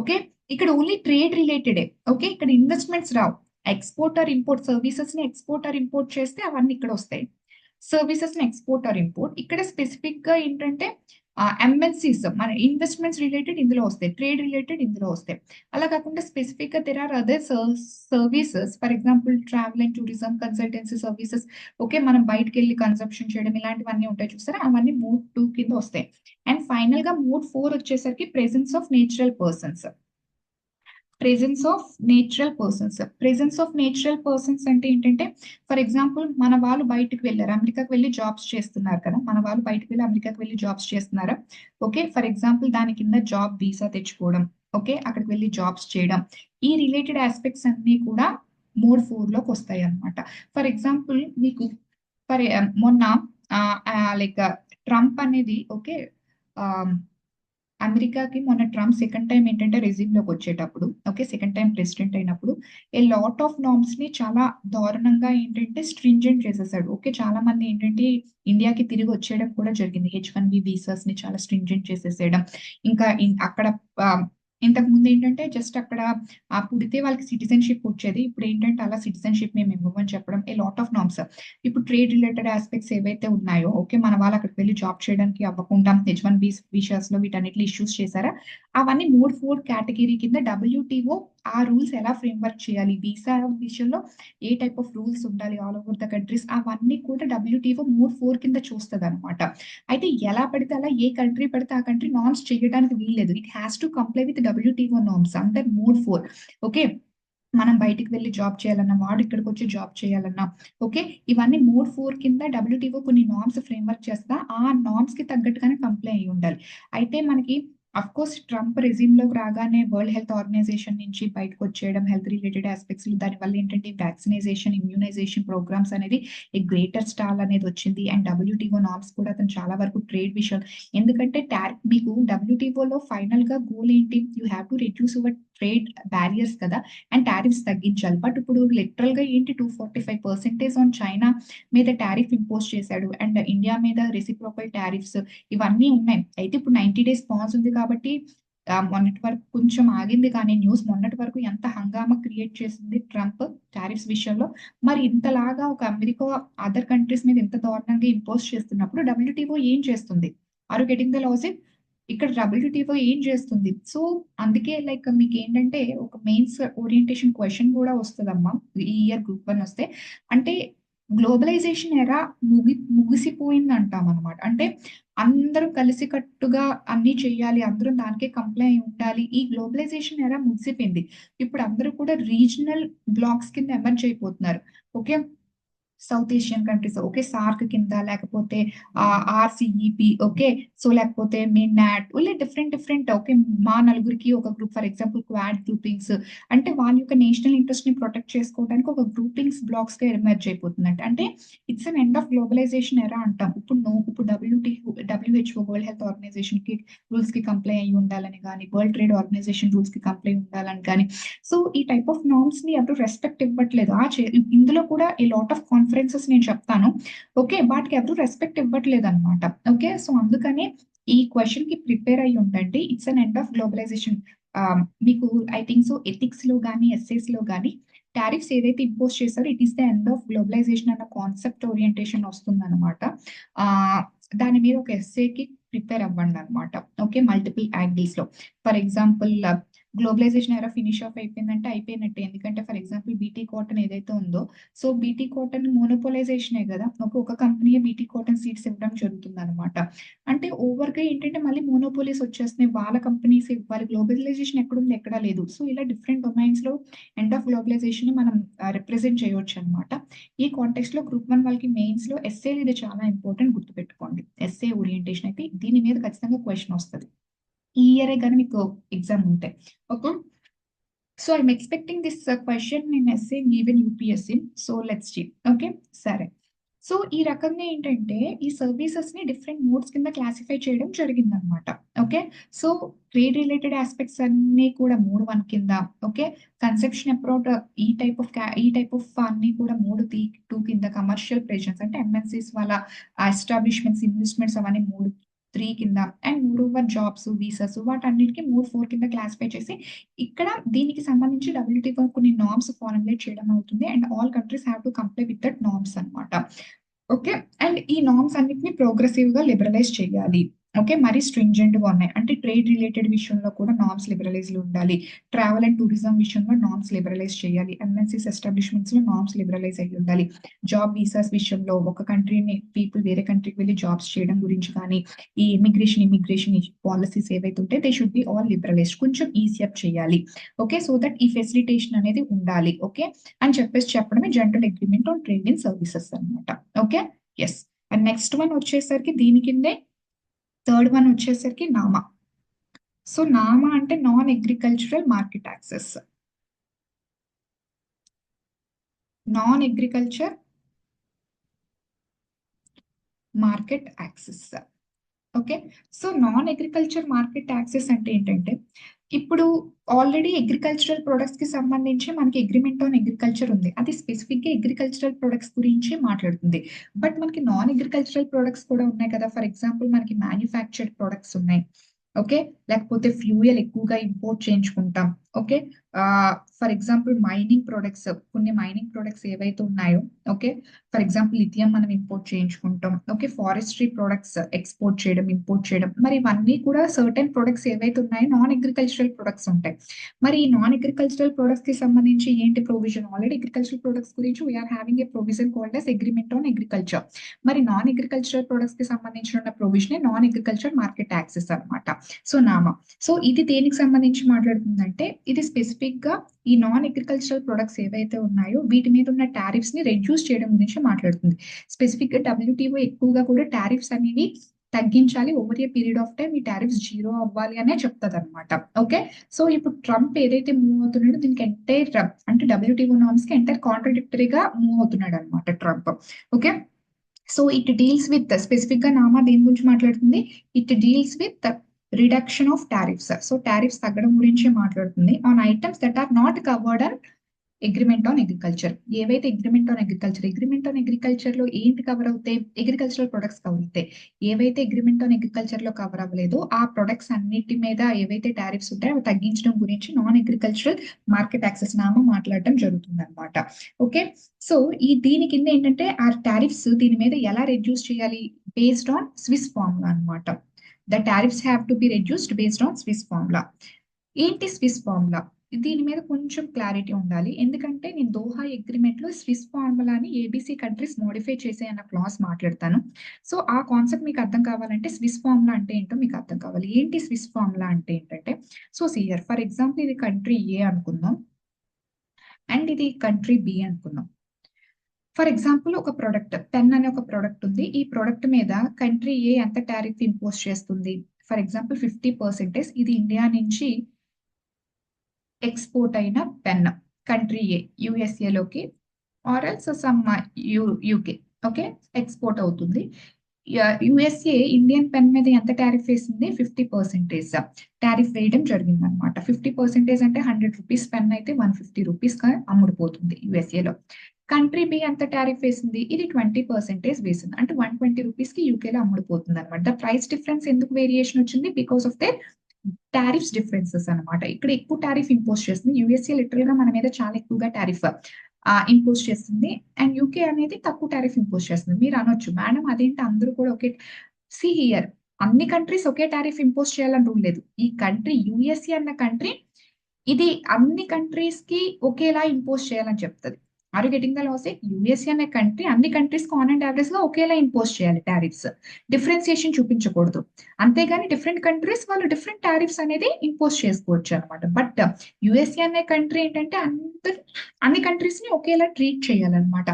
ఓకే, ఇక్కడ ఓన్లీ ట్రేడ్ రిలేటెడే. ఓకే, ఇక్కడ ఇన్వెస్ట్మెంట్స్ రావు. ఎక్స్పోర్ట్ ఆర్ ఇంపోర్ట్ సర్వీసెస్ ని ఎక్స్పోర్ట్ ఆర్ ఇంపోర్ట్ చేస్తే అవన్నీ ఇక్కడ వస్తాయి. సర్వీసెస్ ని ఎక్స్పోర్ట్ ఆర్ ఇంపోర్ట్. ఇక్కడ స్పెసిఫిక్ గా ఏంటంటే ఎంఎన్సీస్ మన ఇన్వెస్ట్మెంట్స్ రిలేటెడ్ ఇందులో వస్తాయి, ట్రేడ్ రిలేటెడ్ ఇందులో వస్తాయి. అలా కాకుండా స్పెసిఫిక్ గా there are other services, for example travel and tourism consultancy services. Okay, మనం బయటకు వెళ్ళి కన్సంప్షన్ చేయడం ఇలాంటివన్నీ ఉంటాయి చూస్తారా, అవన్నీ మోడ్ 2 కింద వస్తాయి. అండ్ ఫైనల్ గా మోడ్ 4 వచ్చేసరికి presence of natural persons. Presence of natural persons అంటే ఏంటంటే ఫర్ ఎగ్జాంపుల్ మన వాళ్ళు బయటకు వెళ్ళారు, అమెరికాకు వెళ్ళి జాబ్స్ చేస్తున్నారు కదా. మన వాళ్ళు బయటకు వెళ్ళి అమెరికాకు వెళ్ళి జాబ్స్ చేస్తున్నారా. ఓకే, ఫర్ ఎగ్జాంపుల్ దాని కింద జాబ్ వీసా తెచ్చుకోవడం. ఓకే, అక్కడికి వెళ్ళి జాబ్స్ చేయడం. ఈ రిలేటెడ్ ఆస్పెక్ట్స్ అన్ని కూడా మోడ్ 4 లోకి వస్తాయి అనమాట. ఫర్ ఎగ్జాంపుల్ మీకు మొన్న లైక్ ట్రంప్ అనేది ఓకే అమెరికాకి మొన్న ట్రంప్ సెకండ్ టైం ఏంటంటే రెజ్యూమ్ లోకి వచ్చేటప్పుడు, ఓకే, సెకండ్ టైం ప్రెసిడెంట్ అయినప్పుడు ఏ లాట్ ఆఫ్ నార్మ్స్ ని చాలా దారుణంగా ఏంటంటే స్ట్రింజెంట్ చేసేసాడు. ఓకే, చాలా మంది ఏంటంటే ఇండియాకి తిరిగి వచ్చేయడం కూడా జరిగింది. H1B వీసాస్ ని చాలా స్ట్రింజెంట్ చేసేసేయడం. ఇంకా అక్కడ ఇంతకు ముందు ఏంటంటే జస్ట్ అక్కడ పుడితే వాళ్ళకి సిటిజన్షిప్ వచ్చేది. ఇప్పుడు ఏంటంటే అలా సిటిజన్షిప్ మేము ఇవ్వమని చెప్పడం. A lot of norms. ఇప్పుడు ట్రేడ్ రిలేటెడ్ ఆస్పెక్ట్స్ ఏవైతే ఉన్నాయో, ఓకే, మన వాళ్ళు అక్కడికి వెళ్ళి జాబ్ చేయడానికి అవ్వకుండా H1B విషయాస్ లో వీటన్నిటిలో ఇష్యూస్ చేశారా, అవన్నీ మోడ్ 4 కేటగిరీ కింద WTO ఆ రూల్స్ ఎలా ఫ్రేమ్ వర్క్ చేయాలి, వీసా విషయంలో ఏ టైప్ ఆఫ్ రూల్స్ ఉండాలి ఆల్ ఓవర్ ద కంట్రీస్, అవన్నీ కూడా WTO మోడ్ 4 కింద చూస్తుంది అనమాట. అయితే ఎలా పడితే అలా ఏ కంట్రీ పడితే ఆ కంట్రీ నార్మ్స్ చేయడానికి వీల్లేదు. It has to comply with WTO norms under mode 4. Okay, మనం బయటికి వెళ్ళి జాబ్ చేయాలన్నా, వాడు ఇక్కడికి వచ్చి జాబ్ చేయాలన్నా, ఓకే, ఇవన్నీ మోడ్ 4 కింద WTO కొన్ని నార్మ్స్ ఫ్రేమ్వర్క్ చేస్తా ఆ నార్మ్స్ కి తగ్గట్టుగానే కంప్లై అయి ఉండాలి. అయితే మనకి అఫ్ కోర్స్ ట్రంప్ రెజ్యూమ్ లోకి రాగానే వరల్డ్ హెల్త్ ఆర్గనైజేషన్ నుంచి బయటకు వచ్చేయడం, హెల్త్ రిలేటెడ్ ఆస్పెక్ట్స్, దానివల్ల ఏంటంటే వ్యాక్సినైజేషన్ ఇమ్యూనైజేషన్ ప్రోగ్రామ్స్ అనేది ఈ గ్రేటర్ స్టాల్ అనేది వచ్చింది. అండ్ WTO నార్మ్స్ కూడా అతను చాలా వరకు ట్రేడ్ విషయం. ఎందుకంటే మీకు WTO లో ఫైనల్ గా గోల్ ఏంటి, you have to reduce your trade barriers కదా, అండ్ టారిఫ్స్ తగ్గించాలి. బట్ ఇప్పుడు లిటరల్ గా ఏంటి 245% ఆన్ చైనా మీద టారిఫ్ ఇంపోజ్ చేశాడు. అండ్ ఇండియా మీద రెసిప్రోకల్ టారిఫ్స్ ఇవన్నీ ఉన్నాయి. అయితే ఇప్పుడు 90 days పాజ్ ఉంది కాబట్టి మొన్నటి వరకు కొంచెం ఆగింది, కానీ న్యూస్ మొన్నటి వరకు ఎంత హంగామా క్రియేట్ చేసింది ట్రంప్ టారిఫ్స్ విషయంలో. మరి ఇంతలాగా ఒక అమెరికా అదర్ కంట్రీస్ మీద ఇంత దారుణంగా ఇంపోజ్ చేస్తున్నప్పుడు WTO ఏం చేస్తుంది, ఆర్ గెటింగ్ ద లాస్. ఇక్కడ WTO ఏం చేస్తుంది. సో అందుకే లైక్ మీకు ఏంటంటే ఒక మెయిన్స్ ఓరియంటేషన్ క్వశ్చన్ కూడా వస్తుందమ్మా ఈ ఇయర్ గ్రూప్ 1 వస్తే. అంటే గ్లోబలైజేషన్ ఎరా ముగిసిపోయింది అంటాం అనమాట. అంటే అందరూ కలిసికట్టుగా అన్ని చేయాలి, అందరూ దానికే కంప్లై అయి ఉండాలి. ఈ గ్లోబలైజేషన్ ఎరా ముగిసిపోయింది. ఇప్పుడు అందరూ కూడా రీజనల్ బ్లాక్స్ కింద ఎమర్జ్ అయిపోతున్నారు. Okay, South Asian countries, okay, SAARC కింద, లేకపోతే ఆర్సిఈపి, ఓకే, సో లేకపోతే మినాట్, ఓన్లీ డిఫరెంట్ డిఫరెంట్, ఓకే, మా నలుగురికి ఒక group, for example quad groupings, అంటే వాళ్ళ యొక్క నేషనల్ ఇంట్రెస్ట్ ని ప్రొటెక్ట్ చేసుకోవడానికి ఒక గ్రూపింగ్స్ బ్లాక్స్ గా ఎమర్జ్ అయిపోతుందంట. అంటే it's an end of globalization era అంటాం. ఇప్పుడు డబ్ల్యూహెచ్ఓ, వరల్డ్ హెల్త్ ఆర్గనైజేషన్ కి రూల్స్ కి కంప్లై అయ్యి ఉండాలని కానీ, వరల్డ్ ట్రేడ్ ఆర్గనైజేషన్ రూల్స్ కి కంప్లై ఉండాలని కానీ, సో ఈ టైప్ ఆఫ్ నార్మ్స్ ని ఎవరు రెస్పెక్ట్ ఇవ్వట్లేదు. ఇందులో కూడా ఈ లాట్ ఆఫ్ కాన్ఫరెన్సెస్ నేను చెప్తాను, ఓకే, వాటికి ఎవరు రెస్పెక్ట్ ఇవ్వట్లేదు అనమాట. ఓకే, సో అందుకని ఈ క్వశ్చన్ కి ప్రిపేర్ అయ్యి ఉండండి. It's an end of globalization. మీకు ఐ థింక్ సో ఎథిక్స్ లో కానీ ఎస్ఏస్ లో కానీ టారిఫ్స్ ఏదైతే ఇంపోజ్ చేశారో it is the end of globalization అన్న కాన్సెప్ట్ ఓరియంటేషన్ వస్తుంది అనమాట. దాని మీద ఒక ఎస్ఏకి ప్రిపేర్ అవ్వండి అనమాట. ఓకే, మల్టిపుల్ యాంగిల్స్ లో. For example, globalization era finish off అయిపోయిందంటే అయిపోయినట్టే. ఎందుకంటే ఫర్ ఎగ్జాంపుల్ బీటీ కాటన్ ఏదైతే ఉందో, సో బీటీ కాటన్ మోనోపోలైజేషనే కదా, ఒక కంపెనీ బీటీ కాటన్ సీడ్స్ ఇవ్వడం జరుగుతుంది అనమాట. అంటే ఓవర్ గా ఏంటంటే మళ్ళీ మోనోపోలీస్ వచ్చేస్తున్నాయి, వాళ్ళ కంపెనీస్ ఇవ్వాలి. గ్లోబలైజేషన్ ఎక్కడుంది, ఎక్కడా లేదు. సో ఇలా డిఫరెంట్ డొమైన్స్ లో ఎండ్ ఆఫ్ గ్లోబలైజేషన్ ని మనం రిప్రజెంట్ చేయవచ్చు అనమాట. ఈ కాంటెక్స్ట్ లో గ్రూప్ 1 వాళ్ళకి మెయిన్స్ లో ఎస్ఏ ఇది చాలా ఇంపార్టెంట్, గుర్తుపెట్టుకోండి. ఎస్ఏ ఓరియంటేషన్ అయితే దీని మీద ఖచ్చితంగా క్వశ్చన్ వస్తుంది ఈ ఇయరే కానీ మీకు ఎగ్జామ్ ఉంటే. Okay, so I'm expecting this question in essay even UPSC. So let's see. Okay, సరే. సో ఈ రకంగా ఏంటంటే ఈ సర్వీసెస్ ని డిఫరెంట్ మోడ్స్ కింద క్లాసిఫై చేయడం జరిగిందనమాట. Okay, so trade related aspects అన్ని కూడా మోడ్ 1 కింద, ఓకే, కన్సెప్షన్ అప్రోడ్ ఈ టైప్ ఆఫ్ అన్ని కూడా మోడ్ 2 కింద, కమర్షియల్ ప్రెజెన్స్ అంటే ఎంఎన్సీస్ వాళ్ళ ఎస్టాబ్లిష్మెంట్స్, ఇన్వెస్ట్మెంట్స్ అవన్నీ మోడ్ 3 కింద, and more over jobs, visas, వాటన్నిటికీ మోడ్ 4 కింద క్లాసిఫై చేసి ఇక్కడ దీనికి సంబంధించి డబ్ల్యూటీఓ కొన్ని నార్మ్స్ ఫార్ములేట్ చేయడం అవుతుంది. And all countries have to comply with that norms అనమాట. ఓకే, అండ్ ఈ నార్మ్స్ అన్నిటిని ప్రోగ్రెసివ్ గా లిబరలైజ్ చేయాలి. ఓకే, మరి స్ట్రింజెంట్ గా ఉన్నాయి అంటే ట్రేడ్ రిలేటెడ్ విషయంలో కూడా నార్మ్స్ లిబరలైజ్ ఉండాలి. ట్రావెల్ అండ్ టూరిజం విషయంలో నార్మ్స్ లిబరలైజ్ చేయాలి. ఎంఎన్సీస్ ఎస్టాబ్లిష్మెంట్స్ లో నార్మ్స్ లిబరలైజ్ అయ్యి ఉండాలి. జాబ్ వీసాస్ విషయంలో ఒక కంట్రీని పీపుల్ వేరే కంట్రీకి వెళ్ళి జాబ్స్ చేయడం గురించి కానీ, ఈ ఇమిగ్రేషన్ పాలసీస్ ఏవైతే ఉంటే they should be all liberalise, కొంచెం ఈజీ అప్ చేయాలి. ఓకే, సో దట్ ఈ ఫెసిలిటేషన్ అనేది ఉండాలి. ఓకే, అని చెప్పడమే general agreement on trade in services అనమాట. Okay, yes. And next one వచ్చేసరికి దీని కిందే థర్డ్ వన్ వచ్చేసరికి నామా. సో నామా అంటే non agricultural market access. Non agriculture market access. Okay, so non agriculture market access అంటే ఏంటంటే ఇప్పుడు ఆల్రెడీ అగ్రికల్చరల్ ప్రొడక్ట్స్ కి సంబంధించి మనకి అగ్రిమెంట్ ఆన్ అగ్రికల్చర్ ఉంది. అది స్పెసిఫిక్ గా అగ్రికల్చరల్ ప్రొడక్ట్స్ గురించి మాట్లాడుతుంది. బట్ మనకి నాన్ అగ్రికల్చరల్ ప్రొడక్ట్స్ కూడా ఉన్నాయి కదా. ఫర్ ఎగ్జాంపుల్ మనకి మ్యానుఫ్యాక్చర్డ్ ప్రొడక్ట్స్ ఉన్నాయి. ఓకే, లేకపోతే ఫ్యూయల్ ఎక్కువగా ఇంపోర్ట్ చేయించుకుంటాం. Okay, for example mining products, కొన్ని మైనింగ్ ప్రొడక్ట్స్ ఏవైతే ఉన్నాయో, ఓకే, ఫర్ ఎగ్జాంపుల్ లిథియం మనం ఇంపోర్ట్ చేయించుకుంటాం. ఓకే, ఫారెస్ట్రీ ప్రొడక్ట్స్ ఎక్స్పోర్ట్ చేయడం, ఇంపోర్ట్ చేయడం, మరి ఇవన్నీ కూడా సర్టెన్ ప్రొడక్ట్స్ ఏవైతే ఉన్నాయో నాన్ అగ్రికల్చరల్ ప్రొడక్ట్స్ ఉంటాయి. మరి ఈ నాన్ అగ్రికల్చరల్ ప్రొడక్ట్స్ కి సంబంధించి ఏంటి ప్రొవిజన్? ఆల్రెడీ అగ్రికల్చరల్ ప్రొడక్ట్స్ గురించి we're having a provision called as agreement on agriculture. మరి నాన్ అగ్రికల్చరల్ ప్రొడక్ట్స్ కి సంబంధించిన provision non agriculture market access అనమాట. సో నామా. సో ఇది దేనికి సంబంధించి మాట్లాడుతుందంటే ఇది స్పెసిఫిక్ గా ఈ నాన్ అగ్రికల్చరల్ ప్రొడక్ట్స్ ఏవైతే ఉన్నాయో వీటి మీద ఉన్న టారిఫ్స్ ని రెడ్యూస్ చేయడం గురించి మాట్లాడుతుంది. స్పెసిఫిక్ గా డబ్ల్యూటీఓ ఎక్కువగా కూడా టారిఫ్స్ అనేవి తగ్గించాలి, over a period of time ఈ టారిఫ్స్ జీరో అవ్వాలి అనే చెప్తుంది అనమాట. ఓకే, సో ఇప్పుడు ట్రంప్ ఏదైతే మూవ్ అవుతున్నాడో దీనికి ఎంటైర్ అంటే డబ్ల్యూటీఓ నార్మ్స్ కి ఎంటైర్ కాంట్రడిక్టరీగా మూవ్ అవుతున్నాడు అనమాట Trump. Okay, so it deals with specific గా నామా దేని గురించి మాట్లాడుతుంది? It deals with reduction of tariffs. So tariffs తగ్గడం గురించి మాట్లాడుతుంది on items that are not covered and agreement on agriculture. ఏవైతే అగ్రిమెంట్ ఆన్ అగ్రికల్చర్ లో ఏంటి కవర్ అవుతాయి? అగ్రికల్చరల్ ప్రొడక్ట్స్ కవర్ అవుతాయి. ఏవైతే అగ్రిమెంట్ ఆన్ అగ్రికల్చర్ లో కవర్ అవ్వలేదో ఆ ప్రొడక్ట్స్ అన్నిటి మీద ఏవైతే టారిఫ్స్ ఉంటాయో అవి తగ్గించడం గురించి non agricultural market access Nama మాట్లాడడం జరుగుతుంది అనమాట. ఓకే, సో ఈ దీని కింద ఏంటంటే ఆ టారిఫ్స్ దీని మీద ఎలా రెడ్యూస్ చేయాలి? బేస్డ్ ఆన్ స్విస్ ఫార్ములా అనమాట. The tariffs have to be reduced based on Swiss formula. ఏంటి స్విస్ ఫార్ములా? దీని మీద కొంచెం క్లారిటీ ఉండాలి. ఎందుకంటే నేను దోహా అగ్రిమెంట్ లో స్విస్ ఫార్ములాని ఏబీసీ కంట్రీస్ మోడిఫై చేసే అన్న క్లాస్ మాట్లాడతాను. సో ఆ కాన్సెప్ట్ మీకు అర్థం కావాలంటే స్విస్ ఫార్ములా అంటే ఏంటో మీకు అర్థం కావాలి. ఏంటి స్విస్ ఫార్ములా అంటే ఏంటంటే, సో సియర్ ఫర్ ఎగ్జాంపుల్ ఇది కంట్రీ ఏ అనుకుందాం అండ్ ఇది కంట్రీ బి అనుకుందాం. ఫర్ ఎగ్జాంపుల్ ఒక ప్రొడక్ట్ పెన్ అనే ఒక ప్రొడక్ట్ ఉంది. ఈ ప్రొడక్ట్ మీద కంట్రీ ఏ ఎంత టారిఫ్ ఇంపోజ్ చేస్తుంది? For example 50%. ఇది ఇండియా నుంచి ఎక్స్పోర్ట్ అయిన పెన్ కంట్రీ ఏ యుఎస్ఏలోకి or else some UK, okay, export అవుతుంది. యుఎస్ఏ ఇండియన్ పెన్ మీద ఎంత టారిఫ్ వేసింది? 50% టారిఫ్ వేయడం జరిగింది అనమాట. 50% అంటే 100 రూపీస్ పెన్ అయితే 150 రూపీస్ అమ్ముడుపోతుంది యుఎస్ఏలో. కంట్రీ బి ఎంత టారిఫ్ వేసింది? ఇది 20% వేసింది, అంటే 120 రూపీస్ కి యూకేలో అమ్ముడుపోతుంది అనమాట. ద ప్రైస్ డిఫరెన్స్ ఎందుకు వేరియేషన్ వచ్చింది? Because of their tariffs differences అనమాట. ఇక్కడ ఎక్కువ టారిఫ్ ఇంపోజ్ చేస్తుంది. యుఎస్ఏ లిటరల్ గా మన మీద చాలా ఎక్కువగా టారిఫ్ ఇంపోజ్ చేస్తుంది అండ్ యూకే అనేది తక్కువ టారిఫ్ ఇంపోజ్ చేస్తుంది. మీరు అనొచ్చు, మేడం అదేంటి అందరూ కూడా ఒకే. సి హియర్, అన్ని కంట్రీస్ ఒకే టారిఫ్ ఇంపోజ్ చేయాలని రూల్ లేదు. ఈ కంట్రీ యుఎస్ఏ అన్న కంట్రీ ఇది అన్ని కంట్రీస్ కి ఒకేలా ఇంపోజ్ చేయాలని చెప్తుంది. Are you getting the logic? USA అనే కంట్రీ అన్ని కంట్రీస్ ఆన్ అండ్ యావరేజ్ గా ఒకేలా ఇంపోజ్ చేయాలి టారిఫ్స్, డిఫరెన్సియేషన్ చూపించకూడదు. అంతేగాని డిఫరెంట్ కంట్రీస్ వాళ్ళు డిఫరెంట్ టారిఫ్స్ అనేది ఇంపోజ్ చేసుకోవచ్చు అనమాట. బట్ యుఎస్ఏ అనే కంట్రీ ఏంటంటే అన్ని కంట్రీస్ ని ఒకేలా ట్రీట్ చేయాలన్నమాట.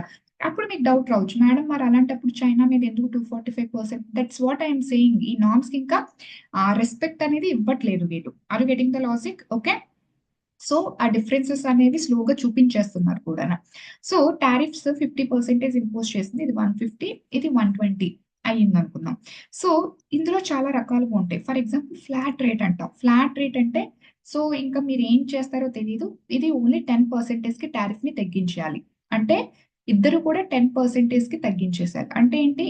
అప్పుడు మీకు డౌట్ రావచ్చు, మేడం మరి అలాంటప్పుడు చైనా మీద ఎందుకు 245%? That's what I'm saying. ఈ నామ్స్ కి ఇంకా రెస్పెక్ట్ అనేది ఇవ్వట్లేదు వీళ్ళు. Are you getting the logic? Okay. So ఆ డిఫరెన్సెస్ అనేవి స్లోగా చూపించేస్తున్నారు కూడా. సో టారిఫ్స్ 50% ఇంపోజ్ చేసింది. ఇది 150, ఇది 120 అయ్యింది అనుకుందాం. సో ఇందులో చాలా రకాలుగా ఉంటాయి. ఫర్ ఎగ్జాంపుల్ ఫ్లాట్ రేట్ అంటాం. ఫ్లాట్ రేట్ అంటే సో ఇంకా మీరు ఏం చేస్తారో తెలియదు, ఇది ఓన్లీ 10% కి టారిఫ్ ని తగ్గించాలి అంటే ఇద్దరు కూడా 10% కి తగ్గించేశారు అంటే ఏంటి?